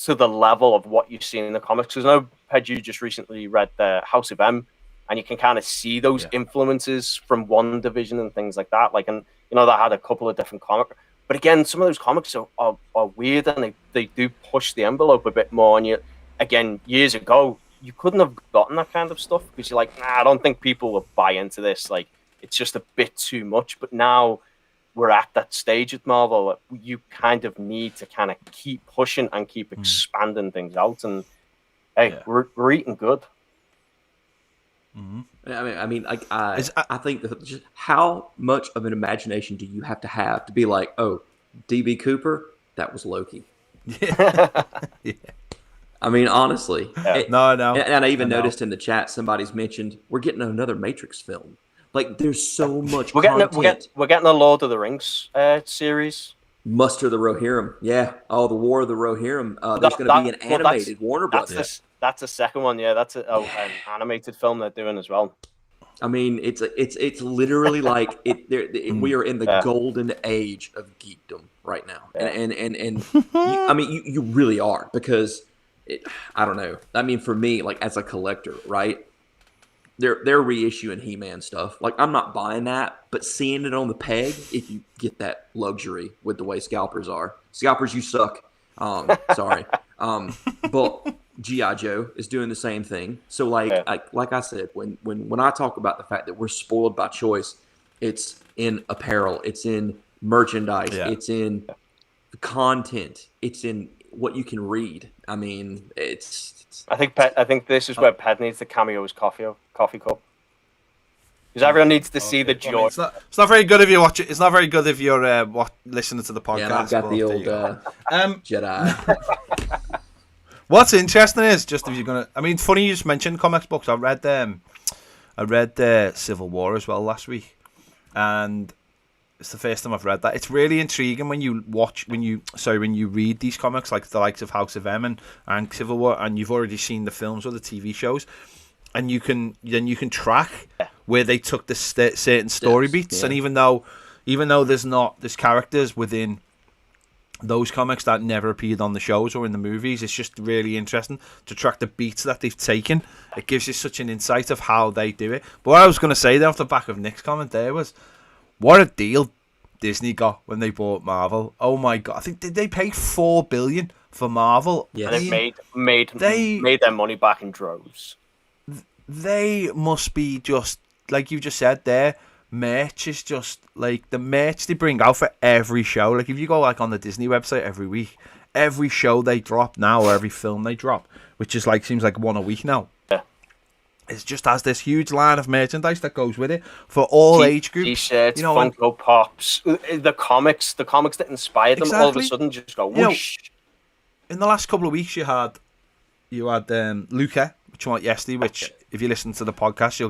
to the level of what you've seen in the comics. Because I know, Ped, you just recently read the House of M, and you can kind of see those influences from WandaVision and things like that. Like, and that had a couple of different comics. But again, some of those comics are weird, and they do push the envelope a bit more. And again, years ago, you couldn't have gotten that kind of stuff because you're like, I don't think people will buy into this. Like, it's just a bit too much. But now we're at that stage at Marvel that you kind of need to kind of keep pushing and keep expanding things out. And hey, we're eating good. Mm-hmm. I think that just how much of an imagination do you have to be like, oh, DB Cooper, that was Loki. Yeah. I mean, honestly. Yeah. No. And I even noticed in the chat somebody's mentioned we're getting another Matrix film. Like, there's so much content. We're getting a Lord of the Rings series. Muster the Rohirrim. Yeah. Oh, the War of the Rohirrim. There's going to be an animated Warner Brothers. That's the second one. Yeah, that's an animated film they're doing as well. I mean, it's literally like we are in the golden age of geekdom right now, and you really are, because I don't know. I mean, for me, like as a collector, right? They're reissuing He-Man stuff. Like, I'm not buying that, but seeing it on the peg, if you get that luxury with the way scalpers are. Scalpers, you suck. Sorry. But G.I. Joe is doing the same thing. So, like I said, when I talk about the fact that we're spoiled by choice, it's in apparel, it's in merchandise, it's in content, it's in what you can read. I mean, I think this is where Ped needs the cameo's coffee cup. Because everyone needs to see the joy. It's not very good if you watch it. It's not very good if you're listening to the podcast. Yeah, I've got the old Jedi. What's interesting is just if you're gonna. I mean, funny you just mentioned comics books. I read Civil War as well last week, and it's the first time I've read that. It's really intriguing when you read these comics, like the likes of House of M and Civil War, and you've already seen the films or the TV shows, and you can track where they took the certain story beats, and even though there's characters within those comics that never appeared on the shows or in the movies, it's just really interesting to track the beats that they've taken. It gives you such an insight of how they do it. But what I was going to say there off the back of Nick's comment there was, what a deal Disney got when they bought Marvel. Oh my god, I think did they pay $4 billion for Marvel? Yeah, and they made their money back in droves. They must be just like you just said there. Merch is just like the merch they bring out for every show. Like if you go like on the Disney website every week, every show they drop now or every film they drop, which is like seems like one a week now. Yeah, it just has this huge line of merchandise that goes with it for all age groups. T-shirts, Funko Pops, the comics that inspired them all of a sudden just go whoosh. In the last couple of weeks, you had Luca, which you want yesterday, which if you listen to the podcast, you'll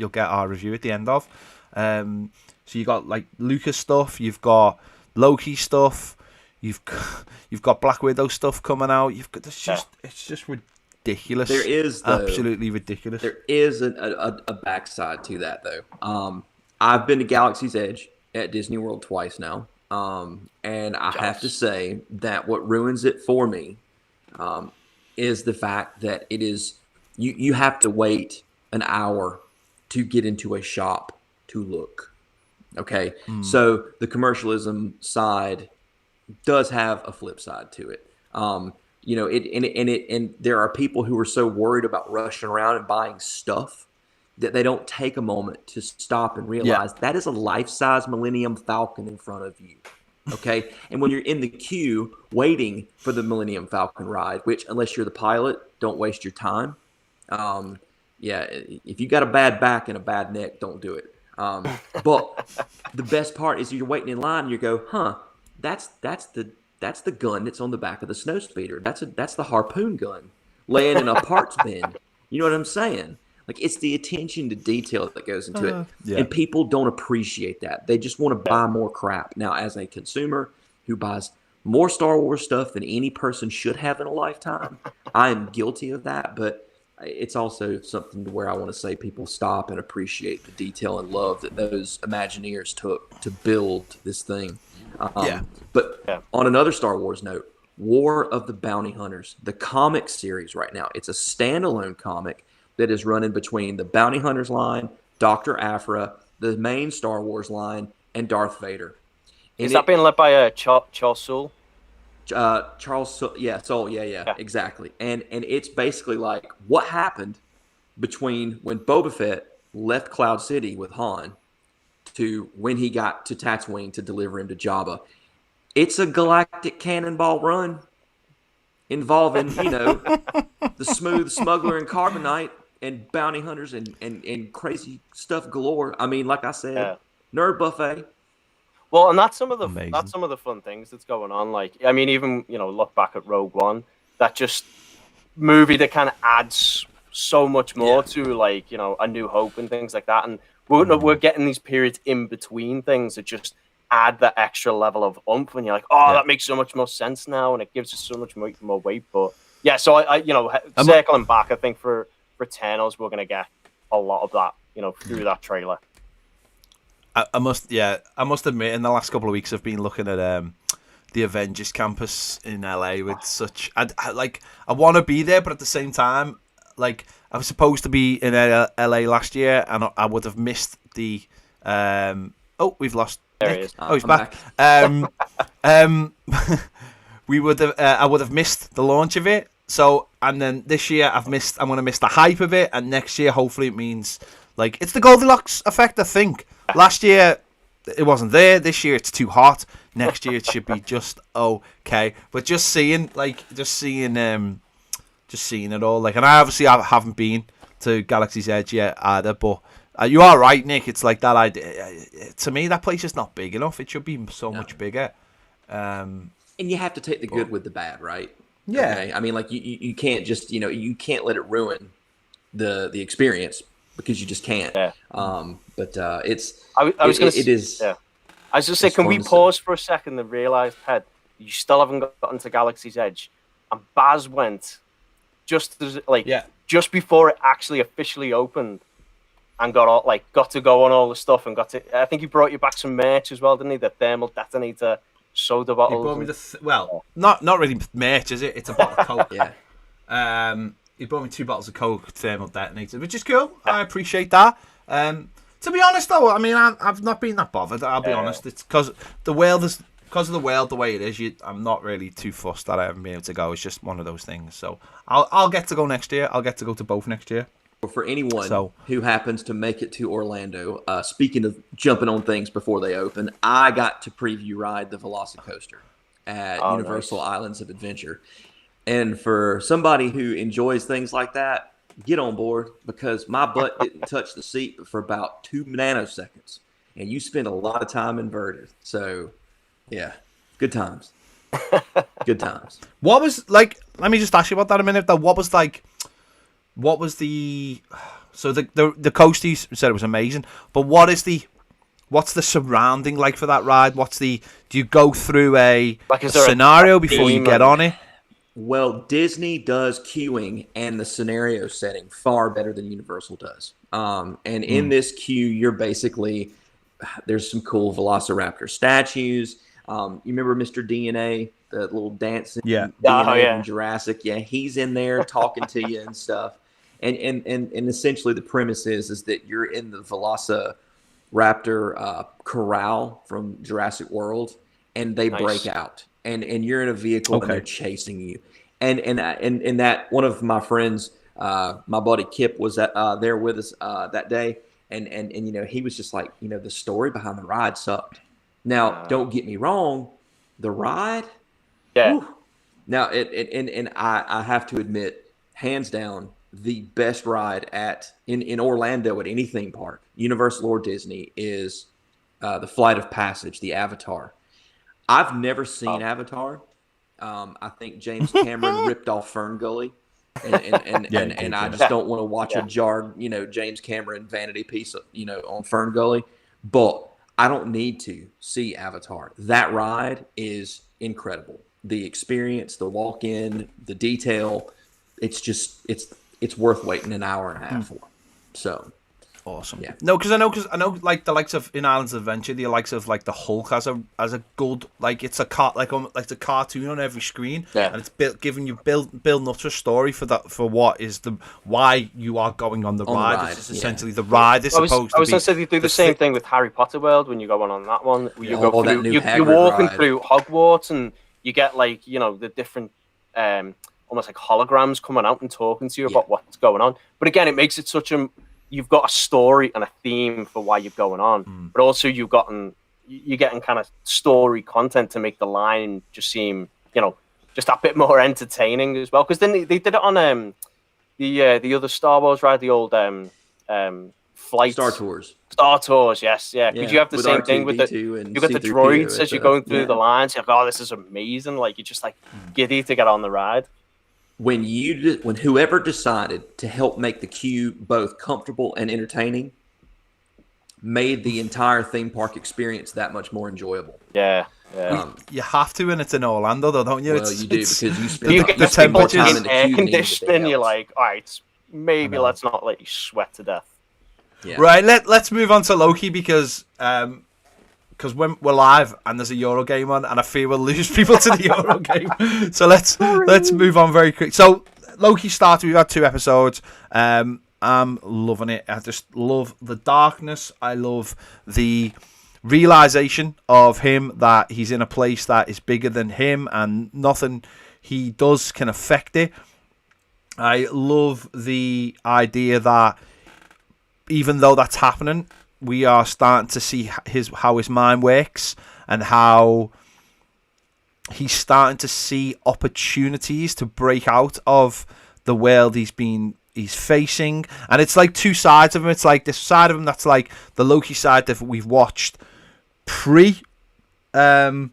get our review at the end of. So you got like Luca stuff, you've got Loki stuff, you've got Black Widow stuff coming out. It's just ridiculous. There is absolutely ridiculous. There is a backside to that though. I've been to Galaxy's Edge at Disney World twice now, and I have to say that what ruins it for me is the fact that it is you have to wait an hour to get into a shop to look. Okay, so the commercialism side does have a flip side to it. And there are people who are so worried about rushing around and buying stuff that they don't take a moment to stop and realize that is a life-size Millennium Falcon in front of you. Okay, and when you're in the queue waiting for the Millennium Falcon ride, which unless you're the pilot, don't waste your time. If you got a bad back and a bad neck, don't do it. But the best part is you're waiting in line and you go, that's the gun that's on the back of the snowspeeder. That's the harpoon gun laying in a parts bin. You know what I'm saying? Like, it's the attention to detail that goes into it. Yeah. And people don't appreciate that. They just want to buy more crap. Now, as a consumer who buys more Star Wars stuff than any person should have in a lifetime, I am guilty of that. But it's also something to where I want to say people stop and appreciate the detail and love that those Imagineers took to build this thing. But on another Star Wars note, War of the Bounty Hunters, the comic series right now, it's a standalone comic that is running between the Bounty Hunters line, Dr. Aphra, the main Star Wars line, and Darth Vader. Is that being led by Charles Soule? Soule, exactly. And it's basically like what happened between when Boba Fett left Cloud City with Han to when he got to Tatooine to deliver him to Jabba. It's a galactic cannonball run involving, the smooth smuggler and carbonite and bounty hunters and crazy stuff galore. I mean, like I said, nerd buffet. Well, and that's some of the fun things that's going on. Like, I mean, even look back at Rogue One, that just movie that kind of adds so much more to like A New Hope and things like that. And we're getting these periods in between things that just add that extra level of oomph, and you're like, that makes so much more sense now, and it gives us so much more weight. But yeah, so I circling back, I think for Eternals, we're gonna get a lot of that, through that trailer. I must admit, in the last couple of weeks, I've been looking at the Avengers campus in LA with such. I want to be there, but at the same time, like I was supposed to be in LA last year, and I would have missed the. We've lost. There he is. Oh, he's back. We would have. I would have missed the launch of it. So, and then this year I'm going to miss the hype of it, and next year hopefully it means like it's the Goldilocks effect. I think last year it wasn't there. This year it's too hot. Next year it should be just okay. But just seeing it all, like, and I haven't been to Galaxy's Edge yet either, but. You are right, Nick. It's like that idea. To me, that place is not big enough. It should be so much bigger. And you have to take the good with the bad, right? Yeah. Okay? I mean, like you can't just you can't let it ruin the experience because you just can't. Yeah. But it's. I was going to say, can we pause for a second and realize, Ped, you still haven't gotten to Galaxy's Edge, and Baz went just before it actually officially opened. And got to go on all the stuff, and I think he brought you back some merch as well, didn't he? The thermal detonator soda bottles. He brought me not really merch, is it? It's a bottle of Coke. He brought me 2 bottles of Coke thermal detonator, which is cool. I appreciate that. To be honest, though, I mean, I've not been that bothered. I'll be honest. It's because of the world the way it is. I'm not really too fussed that I haven't been able to go. It's just one of those things. So I'll get to go next year. I'll get to go to both next year. For anyone who happens to make it to Orlando, speaking of jumping on things before they open, I got to preview ride the Velocicoaster at Universal Islands of Adventure. And for somebody who enjoys things like that, get on board, because my butt didn't touch the seat for about 2 nanoseconds. And you spend a lot of time inverted. So, yeah, good times. Good times. What was, like, let me just ask you about that a minute, though. What was the coasties said it was amazing, but what's the surrounding like for that ride? Do you go through a scenario before you get on it? Well, Disney does queuing and the scenario setting far better than Universal does. And in this queue, you're basically, there's some cool Velociraptor statues. You remember Mr. DNA, the little dancing DNA in Jurassic? Yeah, he's in there talking to you and stuff. And essentially the premise is that you're in the Velociraptor corral from Jurassic World, and they break out, and you're in a vehicle and they're chasing you, and that one of my friends, my buddy Kip, was there with us that day, and you know, he was just like, you know, the story behind the ride sucked. Now, don't get me wrong, the ride, whew. Now and I have to admit, hands down, the best ride in Orlando at any theme park, Universal or Disney, is the Flight of Passage, the Avatar. I've never seen Avatar. I think James Cameron ripped off Fern Gully, and I just don't want to watch a jarred, you know, James Cameron vanity piece, you know, on Fern Gully. But I don't need to see Avatar. That ride is incredible. The experience, the walk-in, the detail, it's just it's worth waiting an hour and a half for. So awesome. Yeah. No, because I know like the likes of in Islands of Adventure, the likes of like the Hulk has a good, like it's a like a cartoon on every screen, and it's giving you building up to a story for what is why you are going on the ride. This is essentially the ride is supposed to be. I was going to say they do the same thing with Harry Potter World when you go on that one. Where you go through, you're walking through Hogwarts and you get like, you know, the different almost like holograms coming out and talking to you about what's going on. But again, it makes it such a, you've got a story and a theme for why you're going on, but also you're getting kind of story content to make the line just seem, you know, just a bit more entertaining as well. Because then they did it on the other Star Wars ride, the old flight Star Tours, yes, yeah. Because you have the same thing with you got the droids as you're going through the lines. You're like, oh, this is amazing! Like you're just like giddy to get on the ride. When whoever decided to help make the queue both comfortable and entertaining made the entire theme park experience that much more enjoyable. Yeah. You have to, and it's in Orlando, though, don't you? Well, you do, because you spend the temperatures in air conditioning. You're like, all right, maybe let's not let you sweat to death. Yeah. Right, let's move on to Loki because when we're live and there's a Euro game on, and I fear we'll lose people to the Euro game. So let's move on very quick. So Loki started. We've had 2 episodes. I'm loving it. I just love the darkness. I love the realization of him that he's in a place that is bigger than him, and nothing he does can affect it. I love the idea that even though that's happening, we are starting to see how his mind works and how he's starting to see opportunities to break out of the world he's facing. And it's like 2 sides of him. It's like this side of him that's like the Loki side that we've watched pre Thor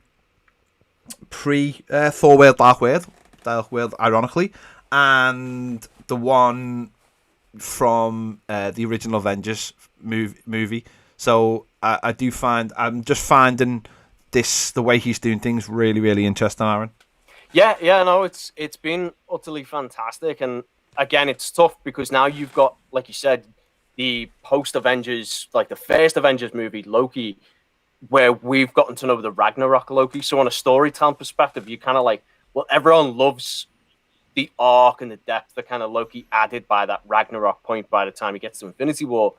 World Dark World, ironically, and the one from the original Avengers movie. So I'm just finding the way he's doing things really, really interesting, Aaron. Yeah, no, it's been utterly fantastic, and again, it's tough because now you've got, like you said, the post Avengers, like the first Avengers movie, Loki, where we've gotten to know the Ragnarok Loki. So on a storytelling perspective, you kind of like, well, everyone loves the arc and the depth that kind of Loki added by that Ragnarok point by the time he gets to Infinity War.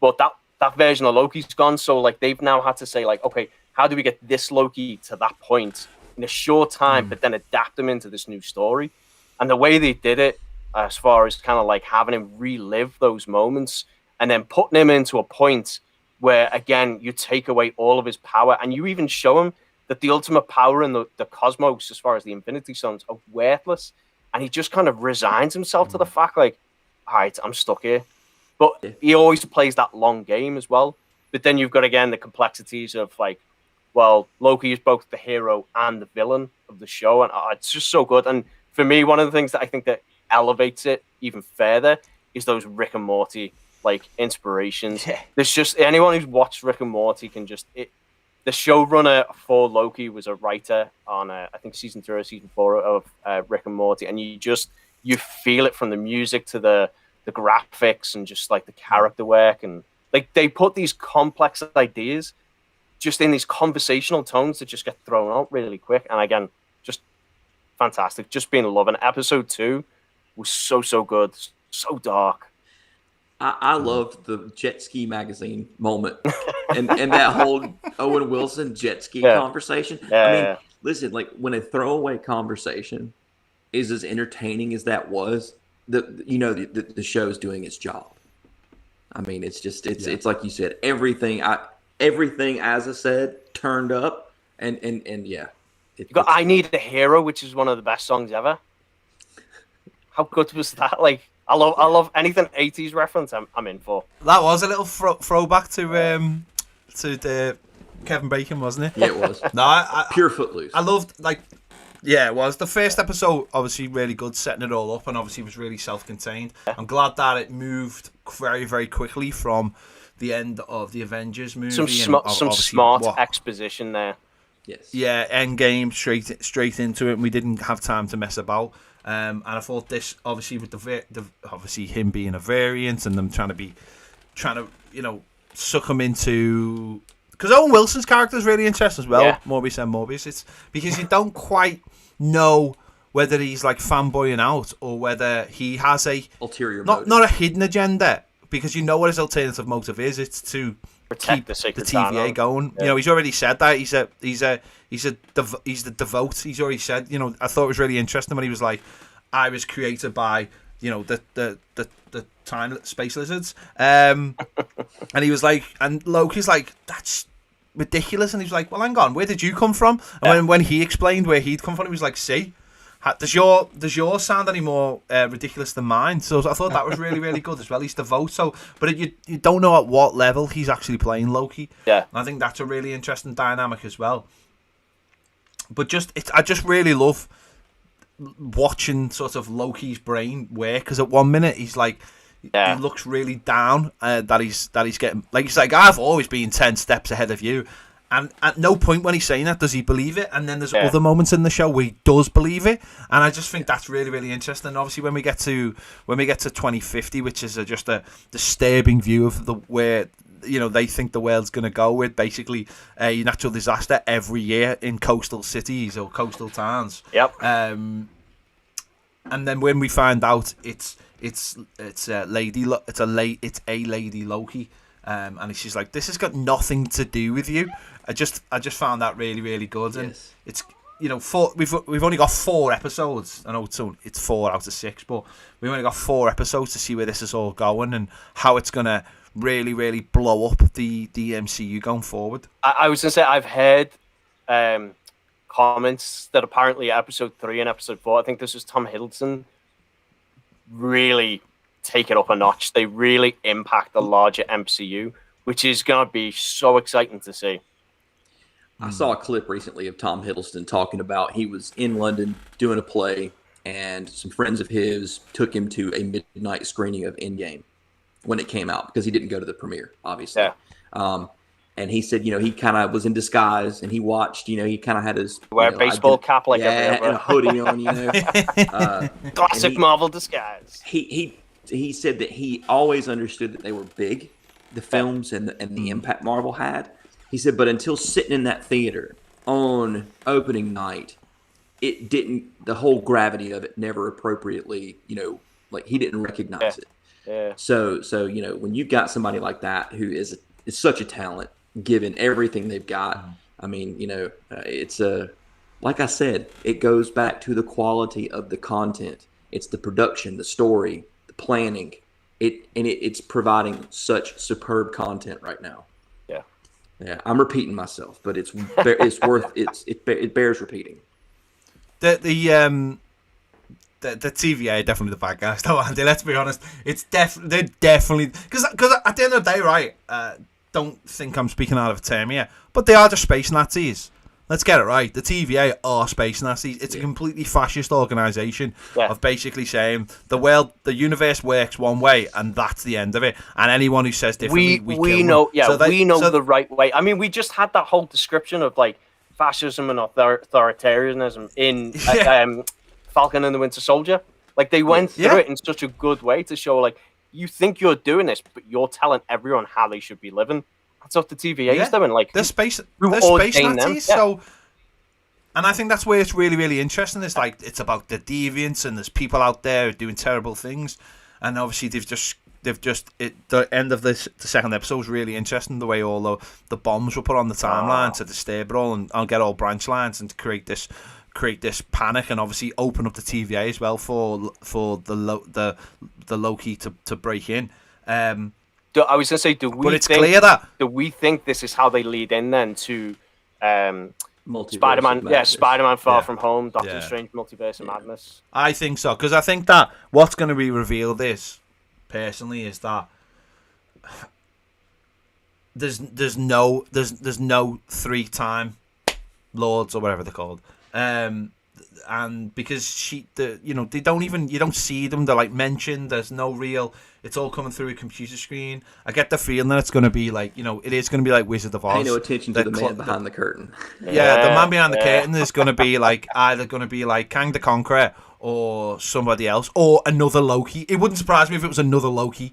But that version of Loki's gone. So like they've now had to say like, okay, how do we get this Loki to that point in a short time, but then adapt him into this new story? And the way they did it, as far as kind of like having him relive those moments and then putting him into a point where, again, you take away all of his power and you even show him that the ultimate power in the cosmos, as far as the Infinity Stones, are worthless. And he just kind of resigns himself to the fact, like, all right, I'm stuck here. But he always plays that long game as well. But then you've got, again, the complexities of, like, well, Loki is both the hero and the villain of the show. And it's just so good. And for me, one of the things that I think that elevates it even further is those Rick and Morty, like, inspirations. Yeah. There's just, anyone who's watched Rick and Morty can just... The showrunner for Loki was a writer on, I think, season 3 or season 4 of Rick and Morty, and you feel it from the music to the graphics and just like the character work, and like they put these complex ideas just in these conversational tones that just get thrown out really quick. And again, just fantastic. Just been loving. Episode 2 was so good, So dark. I loved the jet ski magazine moment and that whole Owen Wilson jet ski conversation. Yeah, I mean, listen, like when a throwaway conversation is as entertaining as that was, the show's doing its job. I mean, it's just it's like you said, everything as I said turned up and yeah. I Need a Hero, which is one of the best songs ever. How good was that? Like, I love anything 80s reference. I'm in for. That was a little throwback to the Kevin Bacon, wasn't it? Yeah, it was. No, I pure Footloose. I loved it was the first episode. Obviously, really good, setting it all up, and obviously was really self-contained. Yeah. I'm glad that it moved very, very quickly from the end of the Avengers movie. Some smart exposition there. Yes. Yeah, Endgame straight into it, and we didn't have time to mess about. And I thought this, obviously, with obviously him being a variant and them trying to suck him into, because Owen Wilson's character is really interesting as well. Yeah. Morbius. It's because you don't quite know whether he's like fanboying out or whether he has a ulterior motive. Not a hidden agenda, because you know what his alternative motive is. It's to protect keep the TVA going. Yeah. He's already said that. He's the devote. He's already said. I thought it was really interesting when he was like, I was created by the tiny space lizards, and he was like, and Loki's like, that's ridiculous, and he was like, well, hang on, where did you come from? And when he explained where he'd come from, he was like, see, does your sound any more ridiculous than mine? So I thought that was really, really good as well. He's devout, but you don't know at what level he's actually playing Loki. Yeah, and I think that's a really interesting dynamic as well. But I just really love watching sort of Loki's brain work, because at one minute he's like, he looks really down that he's getting, like, he's like, I've always been 10 steps ahead of you, and at no point when he's saying that does he believe it, and then there's other moments in the show where he does believe it, and I just think that's really, really interesting. And obviously when we get to 2050, which is just a disturbing view of where they think the world's going to go, with basically a natural disaster every year in coastal cities or coastal towns. Yep. And then when we find out it's a lady Loki, and she's like, this has got nothing to do with you. I just found that really, really good. And it's we've only got 4 episodes. I know it's 4 out of 6, but we've only got 4 episodes to see where this is all going and how it's gonna really, really blow up the MCU going forward. I was gonna say, I've heard comments that apparently episode 3 and episode 4, I think this was Tom Hiddleston, really take it up a notch. They really impact the larger MCU, which is gonna be so exciting to see. I saw a clip recently of Tom Hiddleston talking about he was in London doing a play, and some friends of his took him to a midnight screening of Endgame when it came out, because he didn't go to the premiere, obviously. Yeah. And he said, he kind of was in disguise, and he watched, he kind of had his wear a baseball cap like every other, and a hoodie on, classic Marvel disguise. He said that he always understood that they were big, the films and the impact Marvel had. He said, but until sitting in that theater on opening night, the whole gravity of it never appropriately, like he didn't recognize it. Yeah. So when you've got somebody like that who is such a talent, given everything they've got, I mean, it's like I said, it goes back to the quality of the content. It's the production, the story, the planning. It's providing such superb content right now. Yeah, I'm repeating myself, but it bears repeating. The TVA are definitely the bad guys, though, Andy. Let's be honest. They're definitely, because at the end of the day, right? Don't think I'm speaking out of turn here, but they are just space Nazis. Let's get it right. The TVA are space Nazis. It's a completely fascist organisation of basically saying the universe works one way, and that's the end of it. And anyone who says differently, we know. Yeah, so we know the right way. I mean, we just had that whole description of like fascism and authoritarianism in Falcon and the Winter Soldier. Like they went through it in such a good way to show, like, you think you're doing this, but you're telling everyone how they should be living. That's what the TVA is doing. Like, they're space Nazis. So, and I think that's where it's really, really interesting. It's like, it's about the deviants, and there's people out there doing terrible things. and obviously the end of the second episode was really interesting. The way all the bombs were put on the timeline to disturb it all, and I'll get all branch lines and to create this panic, and obviously open up the TVA as well for the Loki to break in. I was gonna say, do we think this is how they lead in then to Spider-Man? Spider-Man Far From Home, Doctor Strange, Multiverse of Madness. I think so, because I think that what's going to be revealed personally is that there's no 3-time lords or whatever they're called, and because they don't even, you don't see them, they're like mentioned, there's no real, it's all coming through a computer screen. I get the feeling that it's going to be like, it is going to be like Wizard of Oz. Pay no attention to the man behind the curtain. The man behind the curtain is going to be like either going to be like Kang the Conqueror or somebody else, or another Loki. It wouldn't surprise me if it was another Loki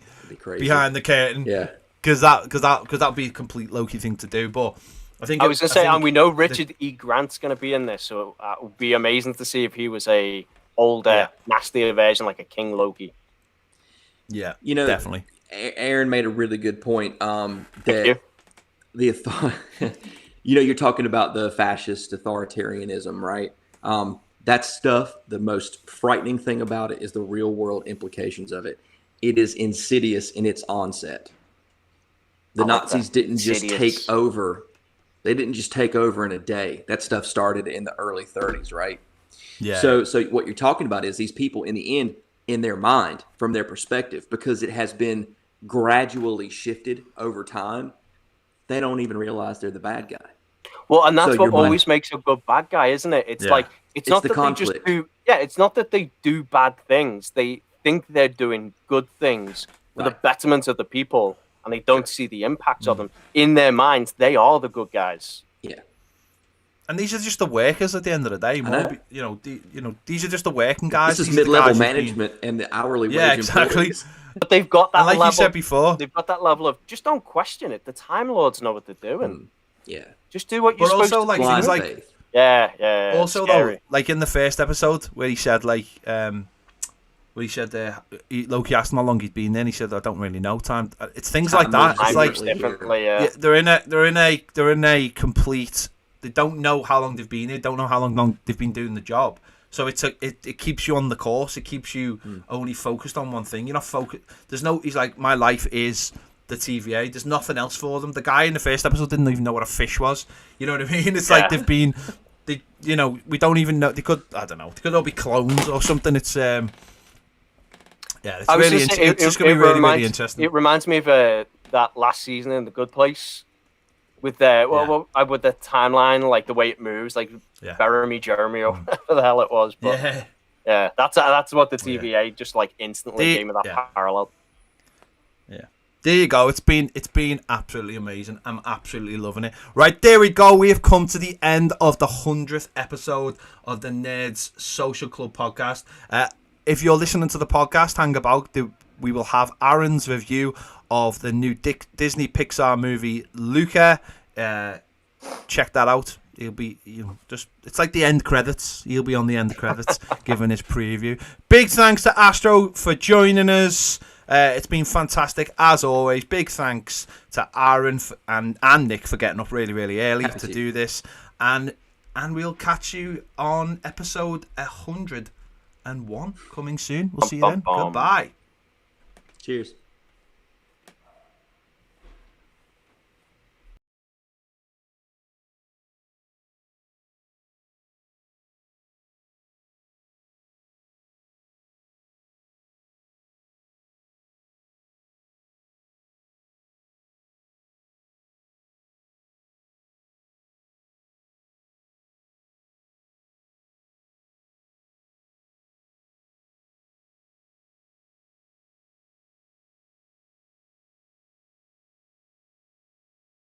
behind the curtain. Yeah, because that'd be a complete Loki thing to do. But I think and we know Richard E. Grant's going to be in this, so it would be amazing to see if he was a older, nastier version, like a King Loki. Yeah, definitely. Aaron made a really good point. That you're talking about the fascist authoritarianism, right? That stuff, the most frightening thing about it is the real world implications of it. It is insidious in its onset. The Nazis didn't just take over. They didn't just take over in a day. That stuff started in the early 30s, right? Yeah. So what you're talking about is these people in the end, in their mind, from their perspective, because it has been gradually shifted over time, they don't even realize they're the bad guy. Well, and that's what always makes a good bad guy, isn't it? It's like it's not that conflict. They just do. Yeah, it's not that they do bad things. They think they're doing good things for the betterment of the people, and they don't see the impacts of them. In their minds, they are the good guys. Yeah. And these are just the workers at the end of the day. These are just the working guys. This is mid-level management and the hourly wage employees. But they've got that level. Like you said before, they've got that level of just don't question it. The Time Lords know what they're doing. Yeah. Just do what you're supposed to. Like things like Also, though, like in the first episode where he said Loki asked him how long he'd been there, and he said, "I don't really know time." It's things like that. It's like they're in a complete. They don't know how long they've been here. Don't know how long they've been doing the job. So it keeps you on the course. It keeps you only focused on one thing. You're not focused. He's like, my life is the TVA. There's nothing else for them. The guy in the first episode didn't even know what a fish was. You know what I mean? It's like we don't even know. They could all be clones or something. It's it's really it's just going to be really interesting. It reminds me of that last season in The Good Place with with the timeline, like the way it moves, like Jeremy or whatever the hell it was. But that's what the TVA just like instantly gave me that parallel. Yeah. There you go. It's been absolutely amazing. I'm absolutely loving it. Right, there we go. We have come to the end of the 100th episode of the Nerds Social Club podcast. If you're listening to the podcast, hang about. We will have Aaron's review of the new Disney Pixar movie Luca. Check that out. He'll be, it's like the end credits. He'll be on the end credits giving his preview. Big thanks to Astro for joining us. It's been fantastic as always. Big thanks to Aaron and Nick for getting up really, really early to do this. And we'll catch you on episode 101 coming soon. We'll see you then. Goodbye. Cheers.